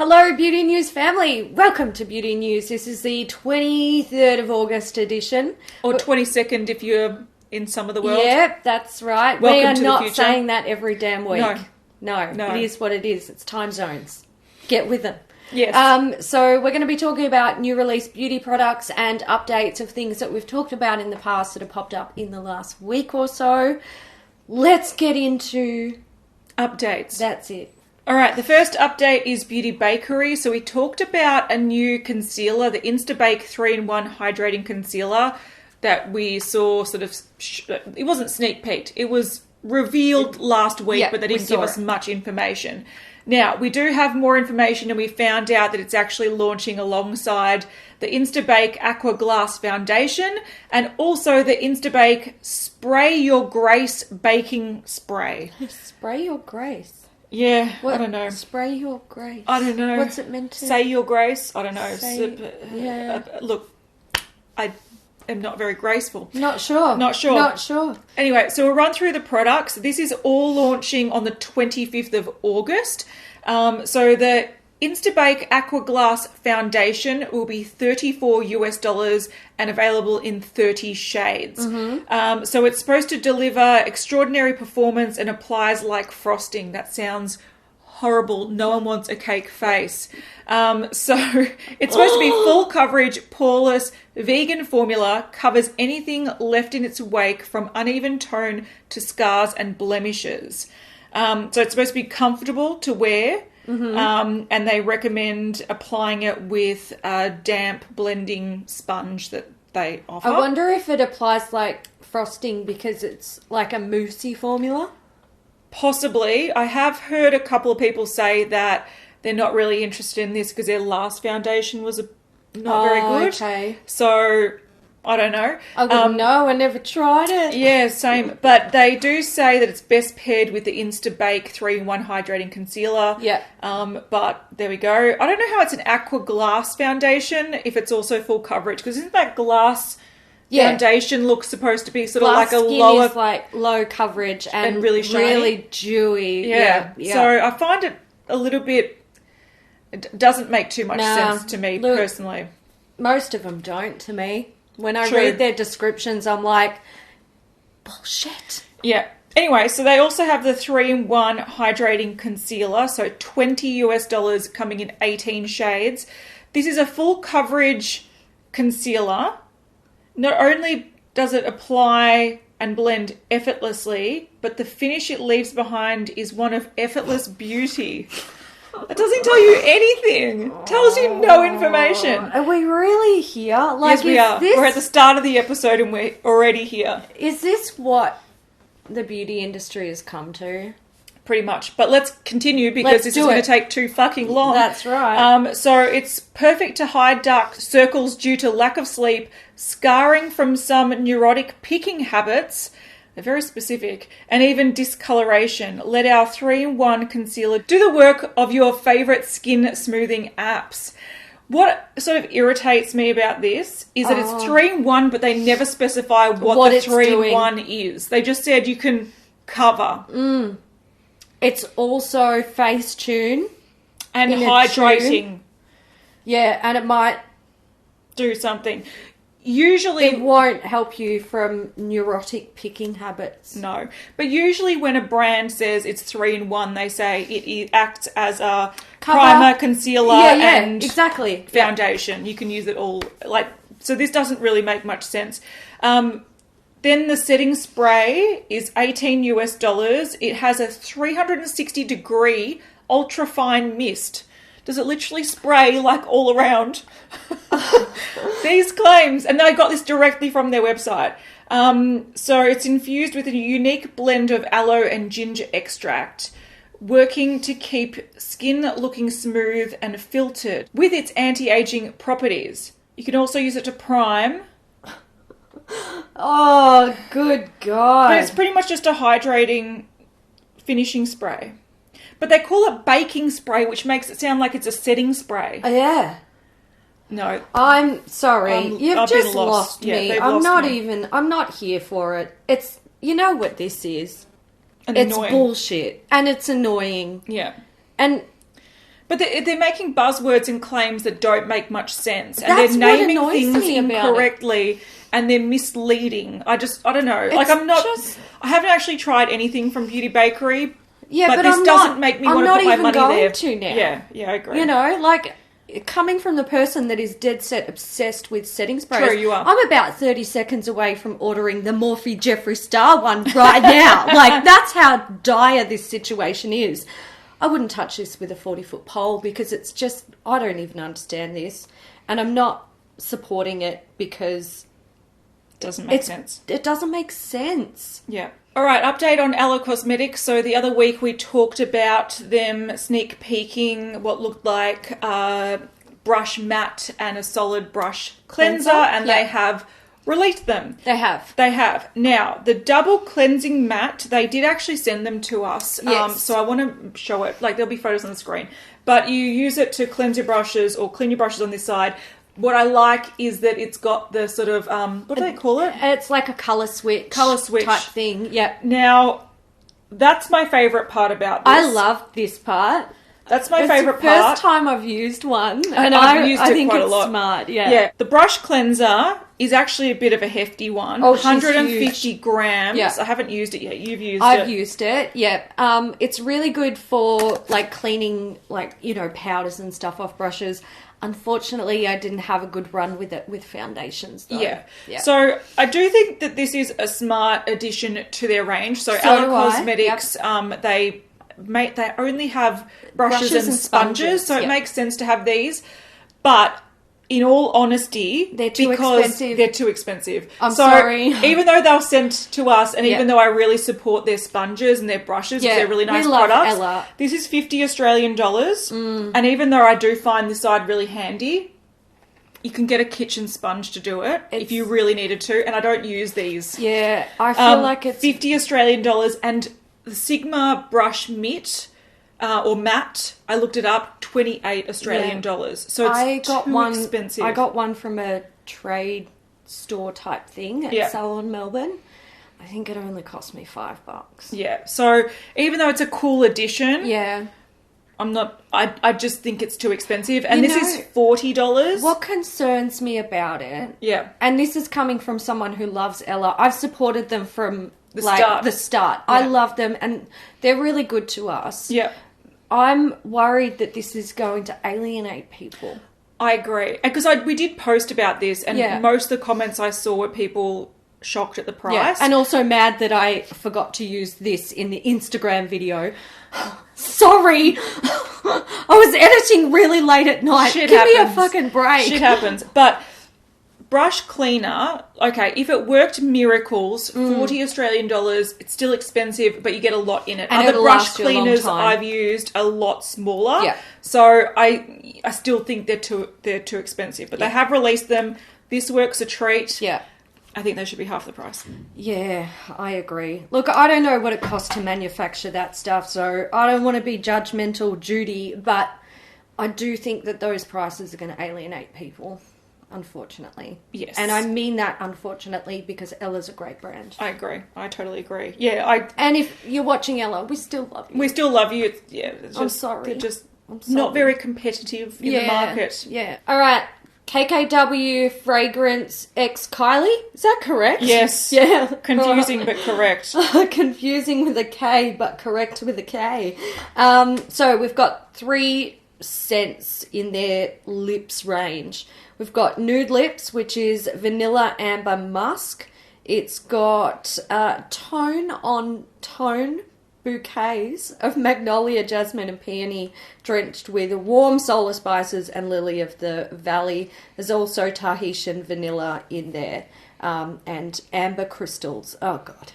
Hello, Beauty News family. Welcome to Beauty News. This is the 23rd of August edition. Or 22nd if you're in some of the world. Yep, that's right. Welcome we are to the not future. saying that every damn week. No. It is what it is. It's time zones. Get with them. Yes. So we're going to be talking about new release beauty products and updates of things that we've talked about in the past that have popped up in the last week or so. Let's get into Updates. That's it. All right, the first update is Beauty Bakerie. So we talked about a new concealer, the Instabake 3-in-1 Hydrating Concealer that we saw sort of... it wasn't sneak peeked. It was revealed last week, but they didn't give us much information. Now, we do have more information and we found out that it's actually launching alongside the Instabake Aqua Glass Foundation and also the Instabake Spray Your Grace Baking Spray. Spray Your Grace? Yeah, What? I don't know. Spray Your Grace? I don't know. What's it meant to... Say Your Grace? I don't know. Yeah. Look, I am not very graceful. Not sure. Anyway, so we'll run through the products. This is all launching on the 25th of August. So the Instabake Aqua Glass Foundation will be $34 and available in 30 shades. Mm-hmm. So it's supposed to deliver extraordinary performance and applies like frosting. That sounds horrible. No one wants a cake face. So it's supposed to be full coverage, poreless, vegan formula, covers anything left in its wake from uneven tone to scars and blemishes. So it's supposed to be comfortable to wear. Mm-hmm. And they recommend applying it with a damp blending sponge that they offer. I wonder if it applies like frosting because it's like a moussey formula. Possibly. I have heard a couple of people say that they're not really interested in this because their last foundation was not very good. Okay. So, I don't know. I wouldn't know. I never tried it. Yeah, same. But they do say that it's best paired with the Instabake 3-in-1 Hydrating Concealer. Yeah. But there we go. I don't know how it's an Aqua Glass Foundation if it's also full coverage because isn't that glass... foundation looks supposed to be sort of like a lower... is like low coverage and really shiny. Really dewy. Yeah. Yeah. So I find it a little bit... It doesn't make too much sense to me personally. Most of them don't to me. When I True. read their descriptions, I'm like, bullshit. Yeah. Anyway, so they also have the 3-in-1 Hydrating Concealer. So $20 coming in 18 shades. This is a full coverage concealer. Not only does it apply and blend effortlessly, but the finish it leaves behind is one of effortless beauty. That doesn't tell you anything. Tells you no information. Are we really here? Like, yes, we are. We're at the start of the episode and we're already here. Is this what the beauty industry has come to? Pretty much. But let's continue because this is going to take too fucking long. That's right. So it's perfect to hide dark circles due to lack of sleep, scarring from some neurotic picking habits, they're very specific, and even discoloration. Let our 3-in-1 concealer do the work of your favourite skin smoothing apps. What sort of irritates me about this is that it's 3-in-1, but they never specify what the 3-in-1 is. They just said you can cover. It's also face tune. And hydrating. Yeah, and it might... do something. Usually... It won't help you from neurotic picking habits. No. But usually when a brand says it's 3-in-1, they say it acts as a primer, concealer, and exactly. foundation. You can use it all. So this doesn't really make much sense. Then the setting spray is $18. It has a 360 degree ultra fine mist. Does it literally spray like all around? These claims, and I got this directly from their website. So it's infused with a unique blend of aloe and ginger extract, working to keep skin looking smooth and filtered with its anti-aging properties. You can also use it to prime. Oh, good God. But it's pretty much just a hydrating finishing spray. But they call it baking spray, which makes it sound like it's a setting spray. Oh, yeah. No. I'm sorry. You've just lost yeah, me. I'm not here for it. It's, you know what this is. And it's annoying. Bullshit. And it's annoying. Yeah. And But they're making buzzwords and claims that don't make much sense. And That's they're naming what annoys things me about incorrectly and they're misleading. I don't know. I haven't actually tried anything from Beauty Bakerie. Yeah, but this doesn't make me want to put my money there. I'm not even going to now. Yeah, I agree. You know, like, coming from the person that is dead set obsessed with setting sprays. True, you are. I'm about 30 seconds away from ordering the Morphe Jeffree Star one right now. Like, that's how dire this situation is. I wouldn't touch this with a 40-foot pole because it's just, I don't even understand this. And I'm not supporting it because... Doesn't make sense. It doesn't make sense. Yeah. All right, update on Allure Cosmetics. So the other week we talked about them sneak peeking what looked like brush matte and a solid brush cleanser, and they have released them. They have. Now, the double cleansing matte, they did actually send them to us. Yes. So I want to show it. Like, there'll be photos on the screen. But you use it to cleanse your brushes or clean your brushes on this side. What I like is that it's got the sort of, what do they call it? It's like a colour switch type thing. Yep. Now, that's my favourite part about this. I love this part. That's my favourite part. It's the first time I've used one. And I've used it think quite it's a lot. Smart, yeah. Yeah. The brush cleanser is actually a bit of a hefty one. Oh, she's 150 grams. Yeah. I haven't used it yet. You've used it. I've used it, yeah. It's really good for, like, cleaning, like, you know, powders and stuff off brushes. Unfortunately, I didn't have a good run with it with foundations, though. Yeah. So I do think that this is a smart addition to their range. So Allure Cosmetics, they only have brushes and sponges, so it makes sense to have these. But in all honesty, they're too expensive. I'm sorry. Even though they'll send to us, and even though I really support their sponges and their brushes, because they're really nice products, Ella. This is $50 Australian. And even though I do find this side really handy, you can get a kitchen sponge to do it if you really needed to. And I don't use these. Yeah, I feel like it's $50 Australian, and the Sigma brush mitt. Or matte, I looked it up, 28 Australian dollars. So it's expensive. I got one from a trade store type thing at Salon Melbourne. I think it only cost me $5. Yeah. So even though it's a cool addition, I just think it's too expensive. And this is $40. What concerns me about it, and this is coming from someone who loves Ella, I've supported them from the start. Yeah. I love them and they're really good to us. Yeah. I'm worried that this is going to alienate people. I agree. Because we did post about this, and most of the comments I saw were people shocked at the price. Yeah. And also mad that I forgot to use this in the Instagram video. Sorry. I was editing really late at night. Give me a fucking break. Shit happens. But brush cleaner, okay, if it worked miracles, $40 Australian, it's still expensive, but you get a lot in it. And other brush cleaners I've used a lot smaller. Yeah. So I still think they're too expensive. But they have released them. This works a treat. Yeah. I think they should be half the price. Yeah, I agree. Look, I don't know what it costs to manufacture that stuff, so I don't want to be judgmental, Judy, but I do think that those prices are going to alienate people. Unfortunately. Yes. And I mean that unfortunately because Ella's a great brand. I agree. I totally agree. Yeah, And if you're watching Ella, we still love you. We still love you. I'm sorry. They're just not very competitive in the market. Yeah. All right. KKW Fragrance X Kylie. Is that correct? Yes. Yeah. Confusing but correct. Confusing with a K but correct with a K. So we've got 3 scents in their lips range. We've got Nude Lips, which is Vanilla Amber Musk. It's got tone on tone bouquets of magnolia, jasmine and peony drenched with warm solar spices and lily of the valley. There's also Tahitian vanilla in there and amber crystals. Oh, God.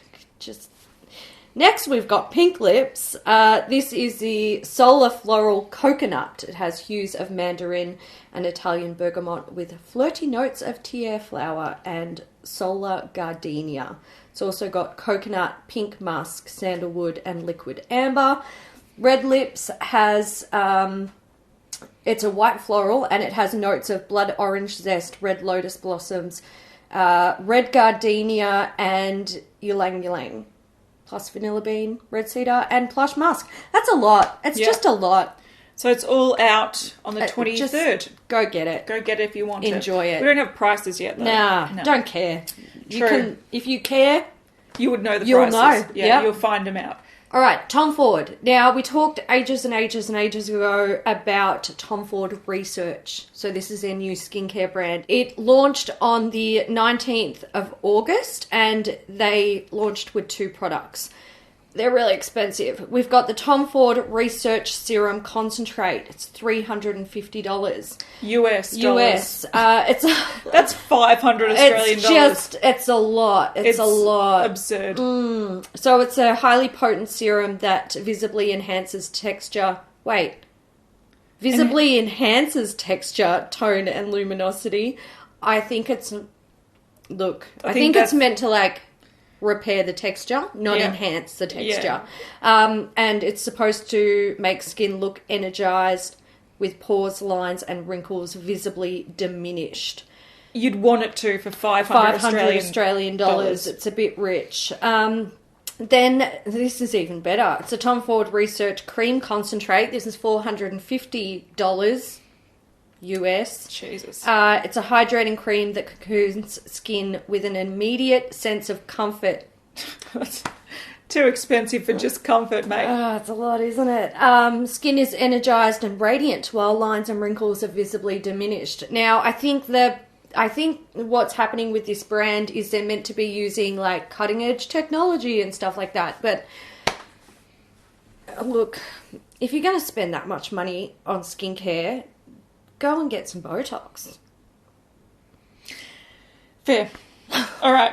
Next, we've got Pink Lips. This is the Solar Floral Coconut. It has hues of mandarin and Italian bergamot with flirty notes of tiare flower and solar gardenia. It's also got coconut, pink musk, sandalwood, and liquid amber. Red Lips has, it's a white floral and it has notes of blood orange zest, red lotus blossoms, red gardenia, and ylang ylang. Plus vanilla bean, red cedar, and plush musk. That's a lot. It's just a lot. So it's all out on the 23rd. Just go get it. Go get it if you want to. Enjoy it. We don't have prices yet, though. Nah, No. don't care. True. If you care, You would know the you'll prices. know. Yeah, Yep. you'll find them out. All right, Tom Ford. Now, we talked ages and ages and ages ago about Tom Ford Research. So this is their new skincare brand. It launched on the 19th of August, and they launched with 2 products. They're really expensive. We've got the Tom Ford Research Serum Concentrate. It's $350. US dollars. It's That's 500 Australian dollars. It's a lot. It's a lot. Absurd. So it's a highly potent serum that visibly enhances texture. Visibly enhances texture, tone, and luminosity. I think it's... Look, I think it's meant to, like, repair the texture, not enhance the texture. And it's supposed to make skin look energized with pores, lines, and wrinkles visibly diminished. You'd want it to for 500 Australian dollars. It's a bit rich. Then this is even better. It's a Tom Ford Research Cream Concentrate. This is $450 US. Jesus. It's a hydrating cream that cocoons skin with an immediate sense of comfort. That's too expensive for just comfort, mate. It's a lot, isn't it? Skin is energized and radiant while lines and wrinkles are visibly diminished. Now, I think what's happening with this brand is they're meant to be using like cutting edge technology and stuff like that. But look, if you're going to spend that much money on skincare, go and get some Botox. Fair. All right.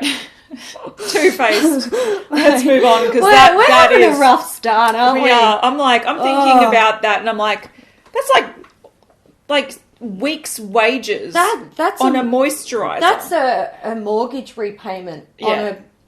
Two Faced. Let's move on because we're that having is a rough start, aren't we? We are. I'm thinking about that, and I'm like, that's like weeks' wages. That's on a moisturizer. That's a mortgage repayment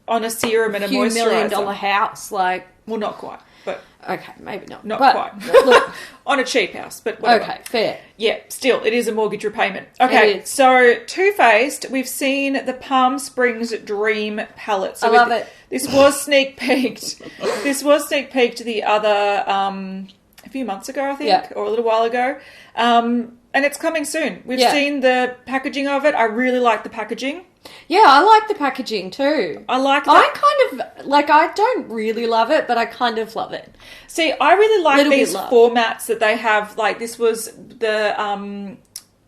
on a serum and a few moisturizer. $1 million house. Like, well, not quite, but okay, maybe not. Not but, quite. Look, on a cheap house, but whatever. Okay, fair. Yeah, still, it is a mortgage repayment. Okay, so Too Faced, we've seen the Palm Springs Dream palette. So I love it. This was sneak peeked. The other a few months ago, I think, or a little while ago. And it's coming soon. We've seen the packaging of it. I really like the packaging. Yeah, I like the packaging too. I like that. I kind of, like, I don't really love it, but I kind of love it. See, I really like these formats that they have. Like, this was the,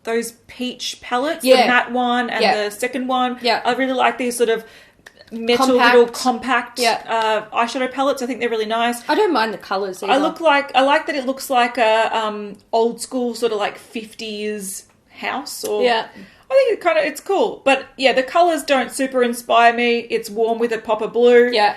those peach palettes, the matte one and the second one. Yeah. I really like these sort of little compact eyeshadow palettes. I think they're really nice. I don't mind the colours either. I like that it looks like a old school sort of like 50s house or... Yeah. I think it's cool. But yeah, the colours don't super inspire me. It's warm with a pop of blue. Yeah.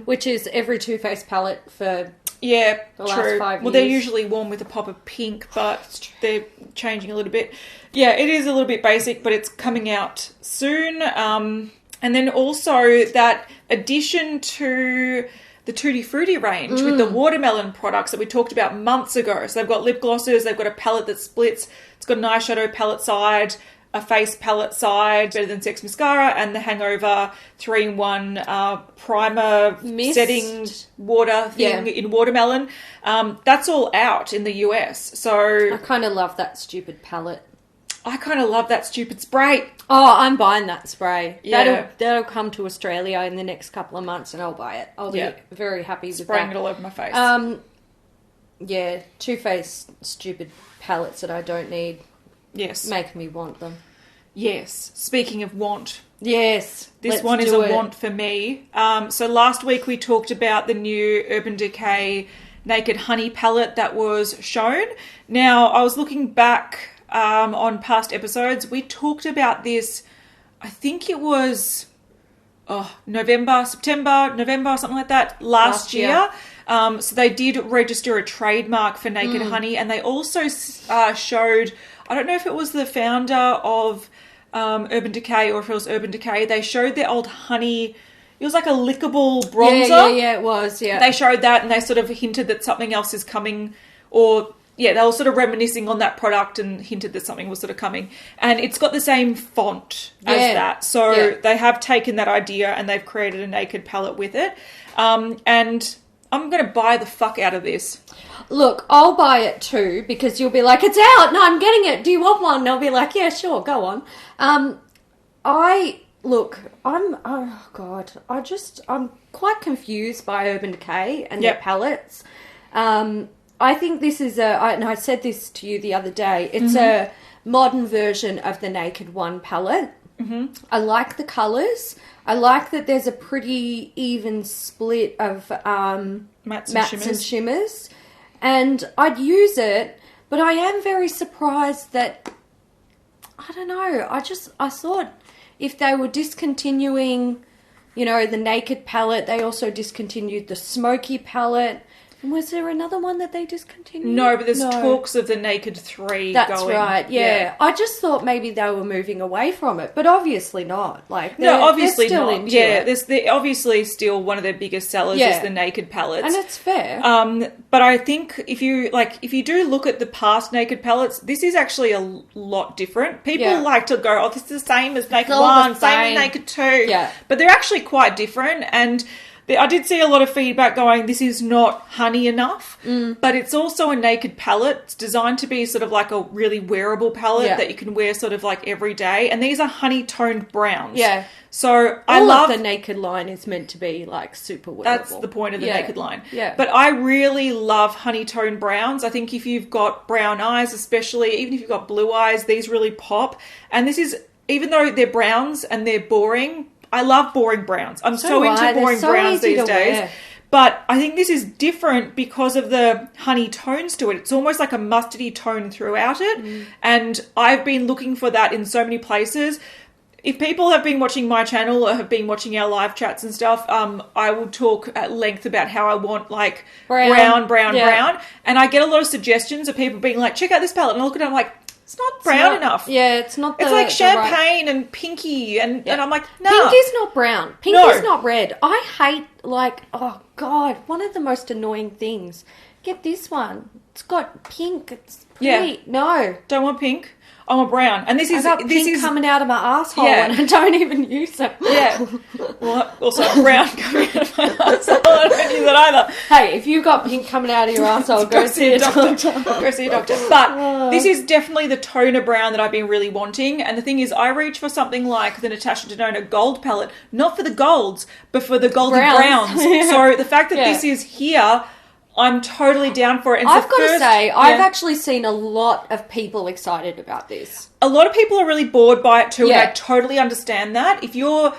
Which is every Too Faced palette for the last 5 years. Well, they're usually warm with a pop of pink, but they're changing a little bit. Yeah, it is a little bit basic, but it's coming out soon. And then also that addition to the Tutti Frutti range with the watermelon products that we talked about months ago. So they've got lip glosses, they've got a palette that splits, it's got an eyeshadow palette side, a face palette side, Better Than Sex mascara, and the Hangover 3-in-1 primer setting water thing in watermelon. That's all out in the US. So I kind of love that stupid palette. I kind of love that stupid spray. Oh, I'm buying that spray. Yeah. That'll come to Australia in the next couple of months and I'll buy it. I'll be very happy with Spraying that. it all over my face. Yeah, Too Faced stupid palettes that I don't need. Yes. Make me want them. Yes. Speaking of want. Yes. This one is a want for me. So last week we talked about the new Urban Decay Naked Honey palette that was shown. Now, I was looking back on past episodes. We talked about this, I think it was September, November, something like that, last year. So they did register a trademark for Naked Honey, and they also showed, I don't know if it was the founder of Urban Decay or if it was Urban Decay, they showed their old honey. It was like a lickable bronzer. Yeah, it was, They showed that and they sort of hinted that something else is coming, or they were sort of reminiscing on that product and hinted that something was sort of coming. And it's got the same font as that. So they have taken that idea and they've created a naked palette with it. And I'm going to buy the fuck out of this. Look, I'll buy it too because you'll be like, it's out. No, I'm getting it. Do you want one? And I'll be like, yeah, sure, go on. I'm quite confused by Urban Decay and their palettes. I think this is and I said this to you the other day, it's a modern version of the Naked One palette. Mm-hmm. I like the colours. I like that there's a pretty even split of mattes and shimmers. And I'd use it, but I am very surprised that, I don't know, I thought if they were discontinuing, the Naked palette, they also discontinued the Smoky palette. And was there another one that they discontinued? No, but there's talks of the Naked 3 That's going. right, yeah. I just thought maybe they were moving away from it, but obviously not. Obviously they're still not. Into it. They're obviously still one of their biggest sellers is the Naked palettes. And it's fair. But I think if you do look at the past Naked palettes, this is actually a lot different. People like to go, this is the same as Naked 1, same as Naked 2. Yeah. But they're actually quite different, and I did see a lot of feedback going, this is not honey enough, but it's also a Naked palette. It's designed to be sort of like a really wearable palette that you can wear sort of like every day. And these are honey-toned browns. Yeah. So I love the Naked line is meant to be like super wearable. That's the point of the Naked line. Yeah. But I really love honey-toned browns. I think if you've got brown eyes, especially, even if you've got blue eyes, these really pop. And this is, even though they're browns and they're boring, I love boring browns. I'm so into boring browns these days. Wear. But I think this is different because of the honey tones to it. It's almost like a mustardy tone throughout it. And I've been looking for that in so many places. If people have been watching my channel or have been watching our live chats and stuff, I will talk at length about how I want like brown. And I get a lot of suggestions of people being like, check out this palette. And I look at it, I'm like, it's not brown enough. Yeah, it's not. It's like champagne and pinky, and I'm like, no. Pink is not brown. Pink is not red. I hate oh god, one of the most annoying things. Get this one. It's got pink. It's great. No, don't want pink. I want brown. And this is pink coming out of my asshole, and I don't even use it. Yeah. Well, also brown coming out of my asshole. I don't use it either. Hey, if you've got pink coming out of your asshole, go see a doctor. Go see a doctor. But this is definitely the toner brown that I've been really wanting. And the thing is, I reach for something like the Natasha Denona gold palette, not for the golds, but for the golden browns. So the fact that this is here, I'm totally down for it. And I've got to say, I've actually seen a lot of people excited about this. A lot of people are really bored by it too, and I totally understand that. If you're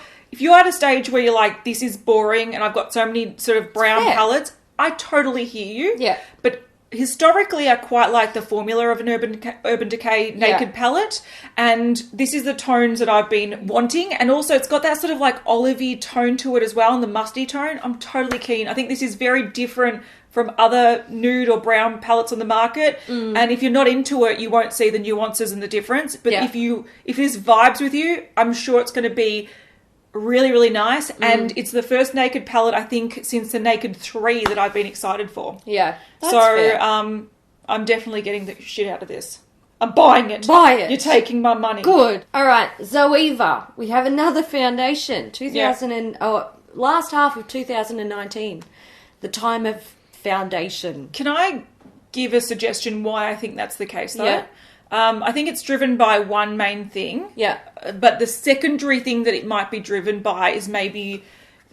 at a stage where you're like, this is boring, and I've got so many sort of brown palettes, I totally hear you. Yeah. But historically, I quite like the formula of an Urban Decay Naked palette, and this is the tones that I've been wanting, and also it's got that sort of like olivey tone to it as well, and the musty tone. I'm totally keen. I think this is very different from other nude or brown palettes on the market, and if you're not into it, you won't see the nuances and the difference. But if this vibes with you, I'm sure it's going to be really, really nice. And it's the first Naked palette, I think, since the Naked 3 that I've been excited for. Yeah, that's fair. I'm definitely getting the shit out of this. I'm buying it. Buy it. You're taking my money. Good. All right, Zoeva. We have another foundation. Last half of 2019. The time of foundation. Can I give a suggestion why I think that's the case, though? Yeah. I think it's driven by one main thing. Yeah. But the secondary thing that it might be driven by is maybe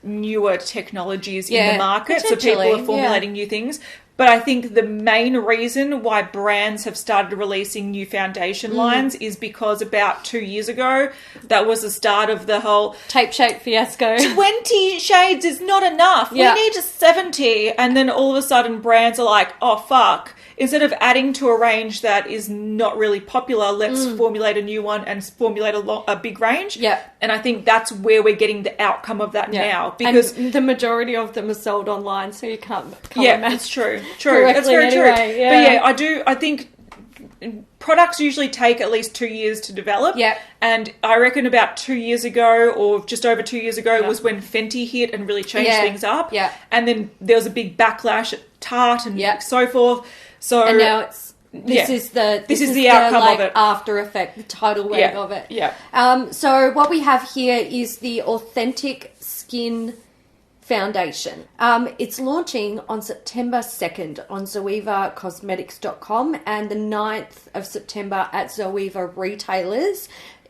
newer technologies in the market. So people are formulating new things. But I think the main reason why brands have started releasing new foundation lines is because about 2 years ago, that was the start of the whole tape shape fiasco. 20 shades is not enough. Yeah. We need 70. And then all of a sudden brands are like, oh, fuck. Instead of adding to a range that is not really popular, let's formulate a new one and formulate a big range. Yeah. And I think that's where we're getting the outcome of that now. Because the majority of them are sold online, so you can't match. It's true. That's very true. Yeah. But I think products usually take at least 2 years to develop. Yeah. And I reckon about 2 years ago, or just over 2 years ago, was when Fenty hit and really changed things up. Yeah. And then there was a big backlash at Tarte and so forth. So and now this is the outcome of it. After effect, the tidal wave of it. Yeah. So what we have here is the Authentic Skin foundation. It's launching on September 2nd on ZoevaCosmetics.com and the 9th of September at Zoeva retailers.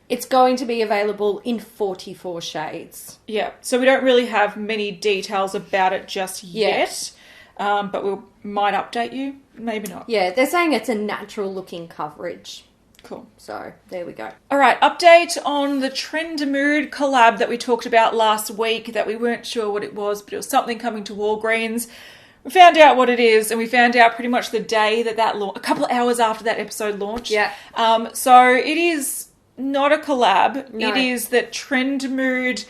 It's going to be available in 44 shades. Yeah, so we don't really have many details about it just yet, but we might update you. Maybe not. Yeah, they're saying it's a natural looking coverage. Cool. So, there we go. All right, update on the Trend Mood collab that we talked about last week that we weren't sure what it was, but it was something coming to Walgreens. We found out what it is, and we found out pretty much the day that a couple of hours after that episode launched. Yeah. So it is not a collab. No. It is that Trend Mood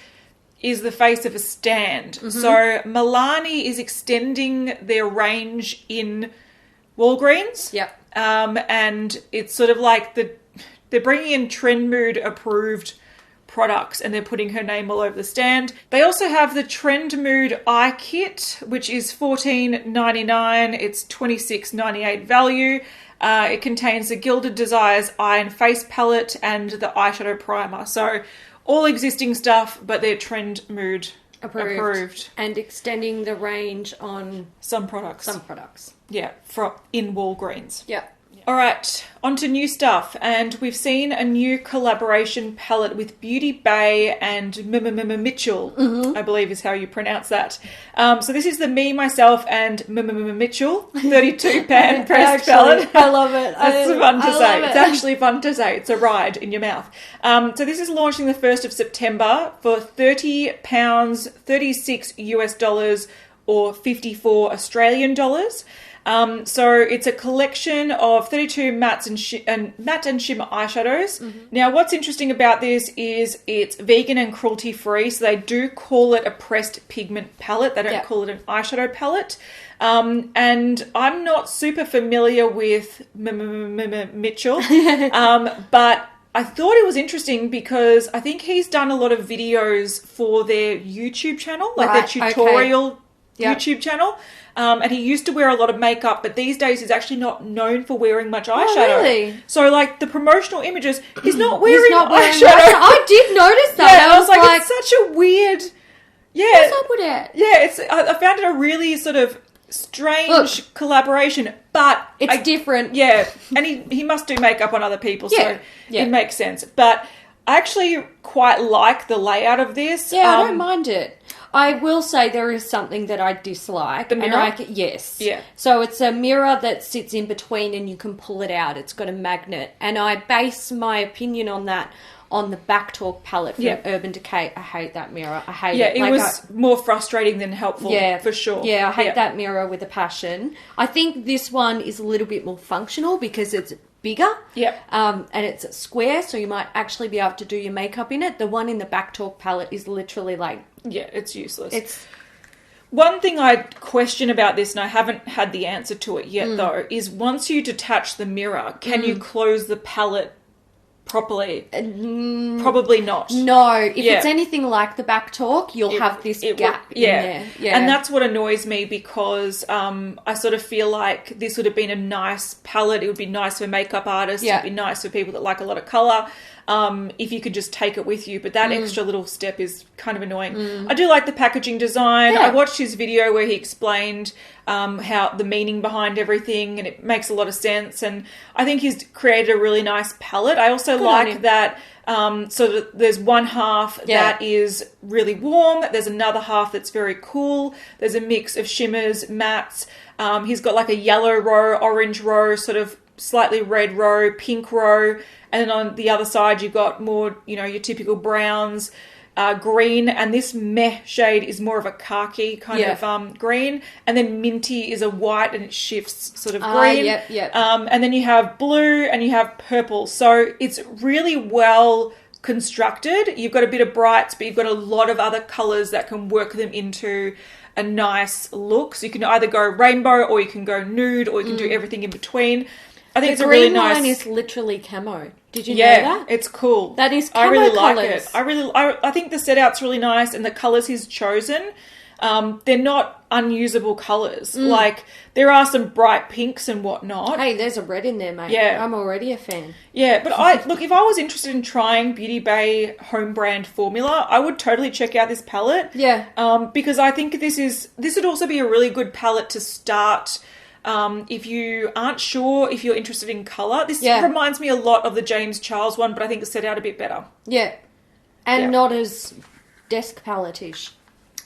is the face of a stand. Mm-hmm. So Milani is extending their range in Walgreens. Yep. And it's sort of like they're bringing in Trend Mood approved products and they're putting her name all over the stand. They also have the Trend Mood eye kit, which is $14.99. It's $26.98 value. It contains the Gilded Desires eye and face palette and the eyeshadow primer. So all existing stuff, but they're Trend Mood approved. And extending the range on Some products. Yeah, in Walgreens. Yeah. All right, on to new stuff. And we've seen a new collaboration palette with Beauty Bay and Mmmitchell, I believe is how you pronounce that. So this is the Me, Myself and Mmmitchell 32 pan pressed palette. I love it. It's fun to say. Love it. It's actually fun to say. It's a ride in your mouth. So this is launching the 1st of September for £30, 36 US dollars or 54 Australian dollars. So it's a collection of 32 matte and shimmer eyeshadows. Mm-hmm. Now, what's interesting about this is it's vegan and cruelty-free, so they do call it a pressed pigment palette. They don't call it an eyeshadow palette. And I'm not super familiar with Mitchell, but I thought it was interesting because I think he's done a lot of videos for their YouTube channel, like their tutorial YouTube channel. And he used to wear a lot of makeup, but these days he's actually not known for wearing much eyeshadow. Oh, really? So, like, the promotional images, he's not wearing eyeshadow. I did notice that. Yeah, I was like, it's such a weird... Yeah. What's up with it? Yeah, I found it a really sort of strange collaboration, but... It's different. Yeah, and he must do makeup on other people, so it makes sense. But I actually quite like the layout of this. Yeah, I don't mind it. I will say there is something that I dislike. The mirror? Yes. Yeah. So it's a mirror that sits in between and you can pull it out. It's got a magnet. And I base my opinion on that on the Backtalk palette from Urban Decay. I hate that mirror. I hate it. Yeah, it was more frustrating than helpful, for sure. Yeah, I hate that mirror with a passion. I think this one is a little bit more functional because it's bigger. Yep. And it's square, so you might actually be able to do your makeup in it. The one in the Backtalk palette is literally like... Yeah, it's useless. One thing I question about this, and I haven't had the answer to it yet, though, is once you detach the mirror, can you close the palette properly? Probably not. No. If it's anything like the Backtalk, you'll have this gap in there. Yeah. And that's what annoys me because I sort of feel like this would have been a nice palette. It would be nice for makeup artists. It would be nice for people that like a lot of colour. If you could just take it with you. But that extra little step is kind of annoying. I do like the packaging design. I watched his video where he explained how the meaning behind everything, and it makes a lot of sense. And I think he's created a really nice palette. I also like that there's one half that is really warm. There's another half that's very cool. There's a mix of shimmers, mattes. He's got like a yellow row, orange row, sort of slightly red row, pink row. And then on the other side, you've got more, your typical browns, green. And this meh shade is more of a khaki kind of green. And then minty is a white and it shifts sort of green. And then you have blue and you have purple. So it's really well constructed. You've got a bit of brights, but you've got a lot of other colours that can work them into a nice look. So you can either go rainbow or you can go nude or you can do everything in between. I think it's a really nice... The green line is literally camo. Did you know that? Yeah, it's cool. That is camo I really colours. like it. I think the set out's really nice and the colours he's chosen, they're not unusable colours. Like, there are some bright pinks and whatnot. Hey, there's a red in there, mate. Yeah. I'm already a fan. Yeah, but look, if I was interested in trying Beauty Bay home brand formula, I would totally check out this palette. Yeah. Because I think this would also be a really good palette to start. If you aren't sure if you're interested in colour. This reminds me a lot of the James Charles one, but I think it's set out a bit better. Yeah. And not as desk palette-ish.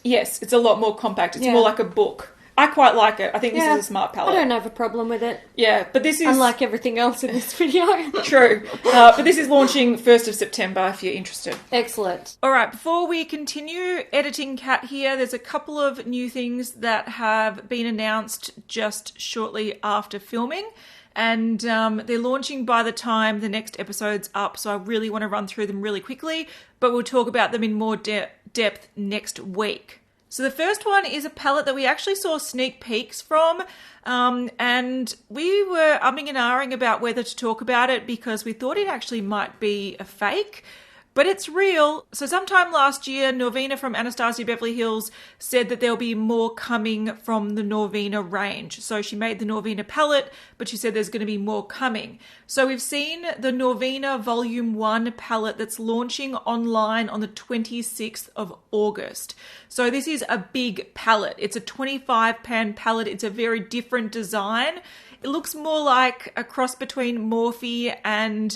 Yes, it's a lot more compact. It's more like a book. I quite like it. I think this is a smart palette. I don't have a problem with it. Yeah, but this is... Unlike everything else in this video. True. But this is launching 1st of September if you're interested. Excellent. All right, before we continue, Editing Cat here, there's a couple of new things that have been announced just shortly after filming. And they're launching by the time the next episode's up, so I really want to run through them really quickly, but we'll talk about them in more depth next week. So the first one is a palette that we actually saw sneak peeks from, and we were umming and ahhing about whether to talk about it because we thought it actually might be a fake. But it's real. So sometime last year, Norvina from Anastasia Beverly Hills said that there'll be more coming from the Norvina range. So she made the Norvina palette, but she said there's going to be more coming. So we've seen the Norvina Volume 1 palette that's launching online on the 26th of August. So this is a big palette. It's a 25-pan palette. It's a very different design. It looks more like a cross between Morphe and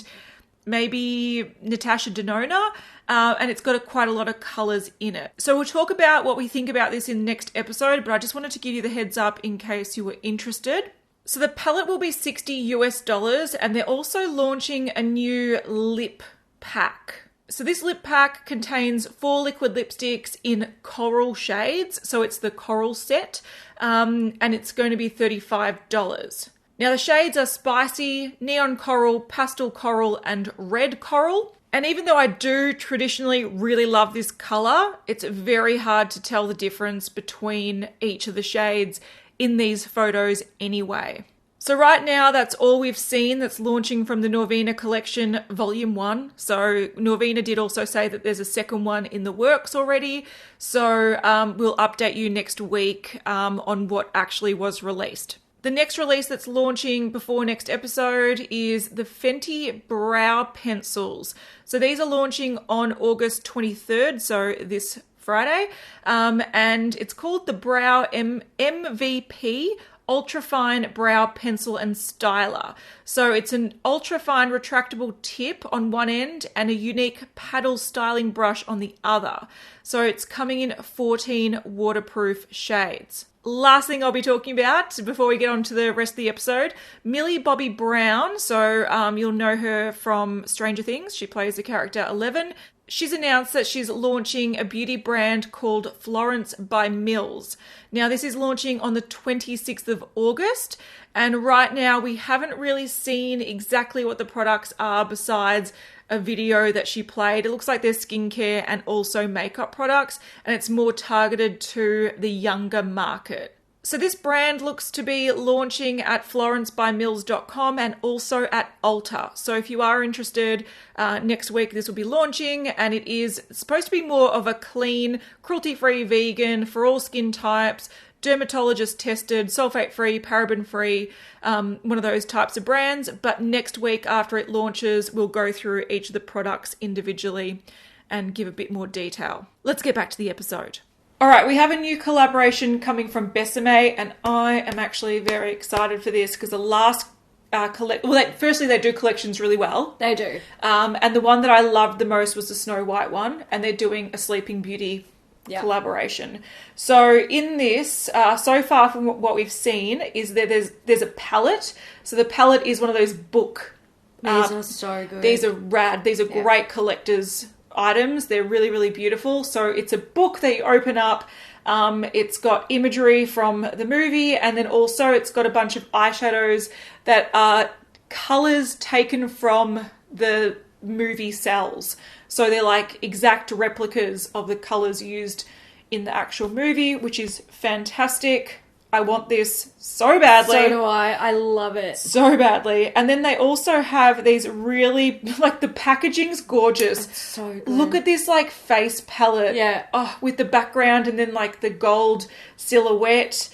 maybe Natasha Denona, and it's got quite a lot of colours in it. So we'll talk about what we think about this in the next episode, but I just wanted to give you the heads up in case you were interested. So the palette will be $60, and they're also launching a new lip pack. So this lip pack contains 4 liquid lipsticks in coral shades, so it's the coral set, and it's going to be $35. Now the shades are spicy, neon coral, pastel coral, and red coral. And even though I do traditionally really love this colour, it's very hard to tell the difference between each of the shades in these photos anyway. So right now, that's all we've seen that's launching from the Norvina collection Volume 1. So Norvina did also say that there's a second one in the works already. So we'll update you next week on what actually was released. The next release that's launching before next episode is the Fenty Brow Pencils. So these are launching on August 23rd, so this Friday. And it's called the Brow MVP Ultrafine Brow Pencil and Styler. So it's an ultrafine retractable tip on one end and a unique paddle styling brush on the other. So it's coming in 14 waterproof shades. Last thing I'll be talking about before we get on to the rest of the episode, Millie Bobby Brown. So you'll know her from Stranger Things. She plays the character 11. She's announced that she's launching a beauty brand called Florence by Mills. Now, this is launching on the 26th of August. And right now, we haven't really seen exactly what the products are besides a video that she played. It looks like they're skincare and also makeup products, and it's more targeted to the younger market. So this brand looks to be launching at florencebymills.com and also at Ulta. So if you are interested, next week this will be launching, and it is supposed to be more of a clean, cruelty-free vegan for all skin types, dermatologist tested, sulfate-free, paraben-free, one of those types of brands. But next week after it launches, we'll go through each of the products individually and give a bit more detail. Let's get back to the episode. All right, we have a new collaboration coming from Besame, and I am actually very excited for this because the last firstly, they do collections really well. They do. And the one that I loved the most was the Snow White one, and they're doing a Sleeping Beauty collaboration. So in this, so far from what we've seen, is that there's a palette. So the palette is one of those book. These are so good. These are rad. These are great collector's items. They're really, really beautiful. So it's a book that you open up. It's got imagery from the movie, and then also it's got a bunch of eyeshadows that are colours taken from the movie cells. So they're like exact replicas of the colours used in the actual movie, which is fantastic. I want this so badly. So do I love it. So badly. And then they also have these really, like, the packaging's gorgeous. It's so good. Look at this, like, face palette. Yeah. Oh, with the background and then, like, the gold silhouette.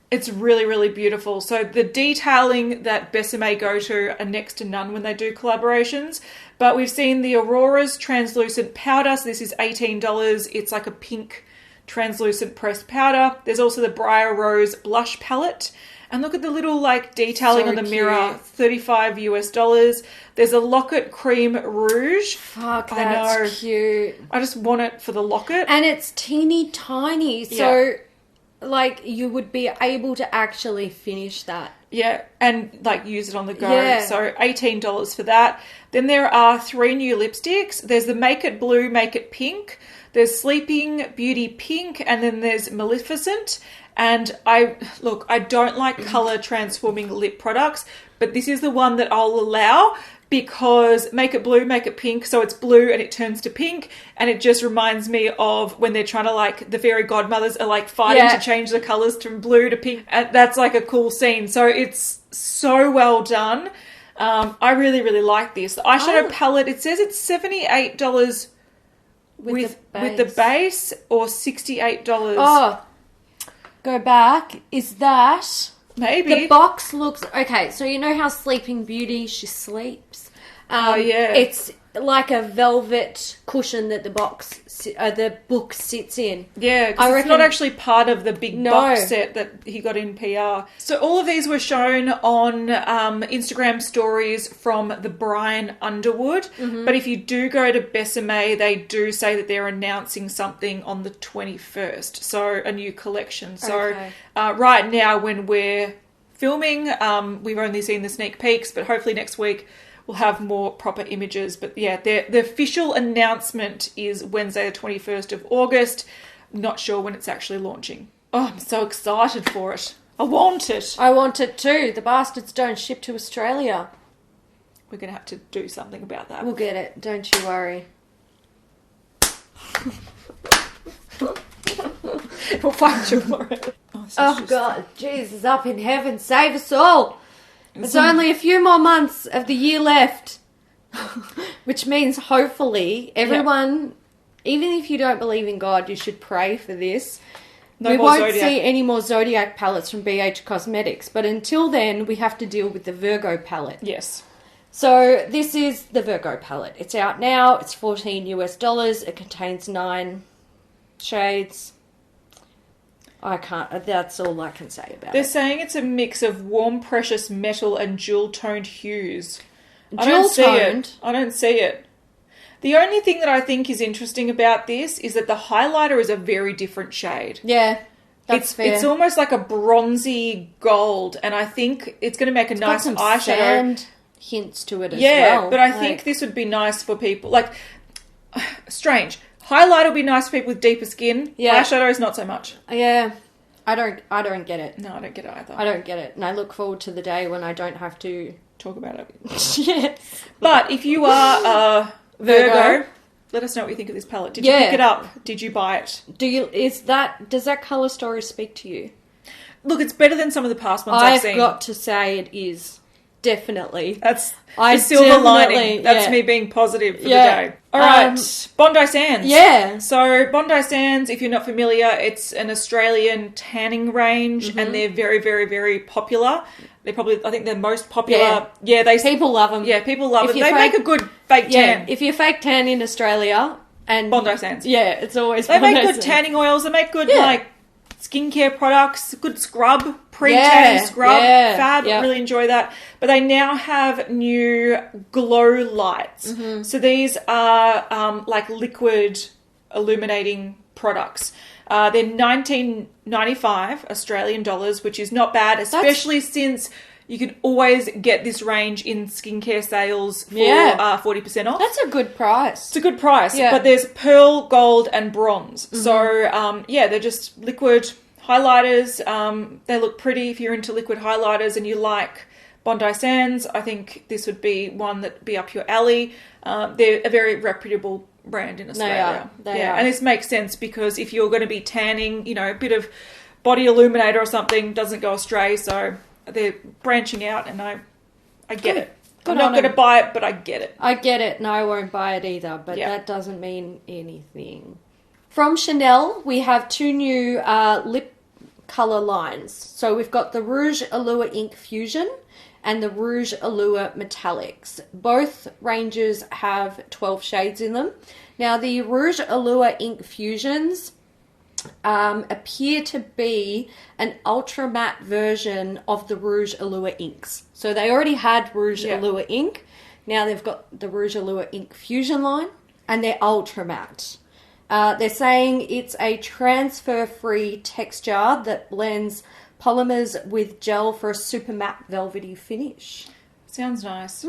It's really, really beautiful. So the detailing that Besame go to are next to none when they do collaborations. But we've seen the Aurora's translucent powder. So this is $18. It's like a pink translucent pressed powder. There's also the Briar Rose blush palette. And look at the little, like, detailing So on the cute. mirror. $35. There's a Locket Cream Rouge. Fuck, I know. that's cute. I just want it for the locket. And it's teeny tiny. So, like, you would be able to actually finish that. Yeah, and, like, use it on the go. Yeah. So $18 for that. Then there are 3 new lipsticks. There's the Make It Blue, Make It Pink. There's Sleeping Beauty Pink. And then there's Maleficent. And I don't like colour transforming lip products, but this is the one that I'll allow because Make It Blue, Make It Pink. So it's blue and it turns to pink. And it just reminds me of when they're trying to, like, the fairy godmothers are, like, fighting to change the colours from blue to pink. And that's, like, a cool scene. So it's so well done. I really, really like this. The eyeshadow palette, it says it's $78 with the base or $68. Oh, go back. Is that... Maybe. The box looks... Okay, so you know how Sleeping Beauty, she sleeps? Oh, yeah. It's like a velvet cushion that the book sits in. Yeah, because it's not actually part of the big box set that he got in PR. So all of these were shown on Instagram stories from the Brian Underwood. Mm-hmm. But if you do go to Besame, they do say that they're announcing something on the 21st. So a new collection. So right now when we're filming, we've only seen the sneak peeks, but hopefully next week we'll have more proper images. But yeah, the official announcement is Wednesday the 21st of August. Not sure when it's actually launching. Oh, I'm so excited for it. I want it. I want it too. The bastards don't ship to Australia. We're going to have to do something about that. We'll get it. Don't you worry. We'll fight you for it. Oh God, Jesus up in heaven, save us all. There's only a few more months of the year left, which means hopefully everyone, even if you don't believe in God, you should pray for this. We won't see any more Zodiac palettes from BH Cosmetics, but until then, we have to deal with the Virgo palette. Yes. So this is the Virgo palette. It's out now. It's $14. It contains 9 shades. That's all I can say about it. They're saying it's a mix of warm, precious metal and jewel-toned hues. I don't see it. The only thing that I think is interesting about this is that the highlighter is a very different shade. Yeah, that's fair. It's almost like a bronzy gold, and I think it's going to make a nice got some eyeshadow. Sand hints to it as well. Yeah, but I think this would be nice for people. Like, strange. Highlight will be nice for people with deeper skin. Yeah. Eyeshadow is not so much. Yeah. I don't get it. No, I don't get it either. I don't get it. And I look forward to the day when I don't have to talk about it. Yes. But if you are Virgo, let us know what you think of this palette. Did you pick it up? Did you buy it? Does that colour story speak to you? Look, it's better than some of the past ones I've seen. I've got to say it is. Definitely. That's the silver lining. That's me being positive for the day. All right. Bondi Sands. Yeah. So Bondi Sands, if you're not familiar, it's an Australian tanning range and they're very, very, very popular. They're probably, I think they're most popular. Yeah. People love them. Yeah, people love it. They make a good fake tan. If you fake tan in Australia and... Bondi Sands. Yeah, it's always They make good tanning oils. They make good, skincare products, good scrub, pre-tan scrub, fab, really enjoy that. But they now have new glow lights. So these are like liquid illuminating products. They're $19.95 Australian dollars, which is not bad, especially since you can always get this range in skincare sales for 40% off. That's a good price. It's a good price, but there's pearl, gold, and bronze. So, they're just liquid highlighters. They look pretty if you're into liquid highlighters and you like Bondi Sands. I think this would be one that'd be up your alley. They're a very reputable brand in Australia. They are. And this makes sense because if you're going to be tanning, a bit of body illuminator or something doesn't go astray. So they're branching out, and I get it. I'm not going to buy it, but I get it. I get it, and I won't buy it either, but that doesn't mean anything. From Chanel, we have 2 new lip colour lines. So we've got the Rouge Allure Ink Fusion and the Rouge Allure Metallics. Both ranges have 12 shades in them. Now, the Rouge Allure Ink Fusions appear to be an ultra matte version of the Rouge Allure inks. So they already had Rouge Allure ink. Now they've got the Rouge Allure Ink Fusion line, and they're ultra matte. They're saying it's a transfer-free texture that blends polymers with gel for a super matte velvety finish. Sounds nice.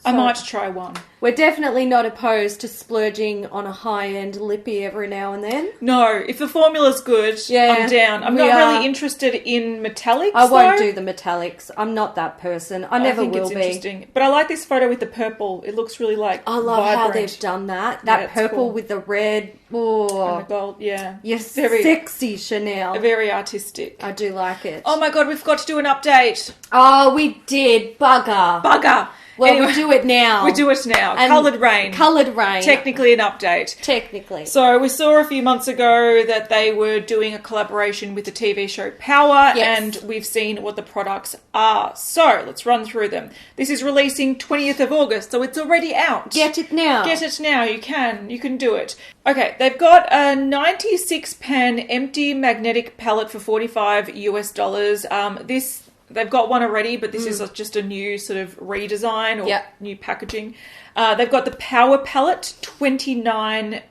I might try one. We're definitely not opposed to splurging on a high-end lippy every now and then. No, if the formula's good, I'm down. I'm not really interested in metallics, I won't do the metallics. I'm not that person. I never will be. I think it's interesting. But I like this photo with the purple. It looks really vibrant. How they've done that. That purple cool. with the red. Oh. And the gold, Yes, very sexy, Chanel. Very artistic. I do like it. Oh my God, we've got to do an update. Oh, we did. Bugger. Well, anyway, we do it now. We do it now. Coloured Raine. Coloured Raine. Technically an update. Technically. So we saw a few months ago that they were doing a collaboration with the TV show Power, and we've seen what the products are. So let's run through them. This is releasing 20th of August, so it's already out. Get it now. Get it now. You can do it. Okay, they've got a 96 pen empty magnetic palette for $45. They've got one already, but this is just a new sort of redesign or new packaging. They've got the Power Palette, $29.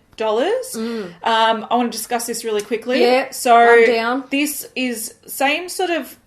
I want to discuss this really quickly. Yeah, so I'm down. This is same sort of...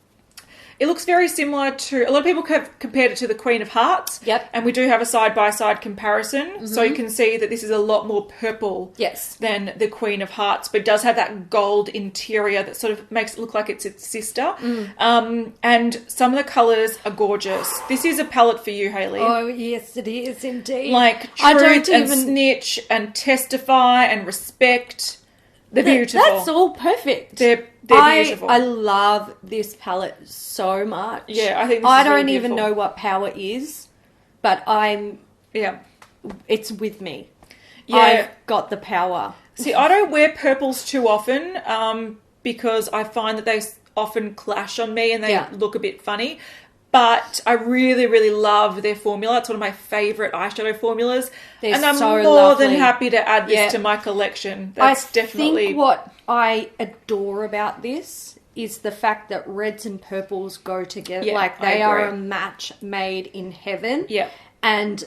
It looks very similar to... A lot of people have compared it to the Queen of Hearts. Yep. And we do have a side-by-side comparison. So you can see that this is a lot more purple than the Queen of Hearts. But it does have that gold interior that sort of makes it look like it's its sister. And some of the colours are gorgeous. This is a palette for you, Hayley. Oh, yes, it is indeed. Like Truth and Snitch and Testify and Respect. They're beautiful. That's all perfect. They're beautiful. I love this palette so much. Yeah, I think this I is don't really even know what Power is, but it's with me. Yeah. I've got the power. See, I don't wear purples too often because I find that they often clash on me and they look a bit funny. But I really, really love their formula. It's one of my favourite eyeshadow formulas. And I'm more than happy to add this to my collection. I think what I adore about this is the fact that reds and purples go together. Yeah, like they are a match made in heaven. Yeah. And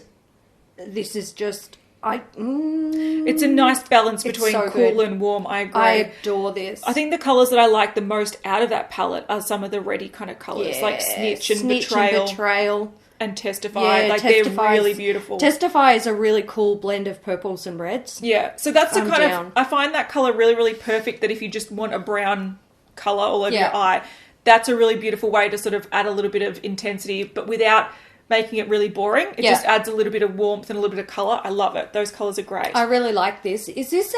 this is just... It's a nice balance between cool and warm. I agree. I adore this. I think the colours that I like the most out of that palette are some of the reddy kind of colours, like Snitch and Betrayal and Testify. Yeah, they're really beautiful. Testify is a really cool blend of purples and reds. Yeah, so that's the kind of... I find that colour really, really perfect, that if you just want a brown colour all over your eye, that's a really beautiful way to sort of add a little bit of intensity, but without... making it really boring. It just adds a little bit of warmth and a little bit of colour. I love it. Those colours are great. I really like this. Is this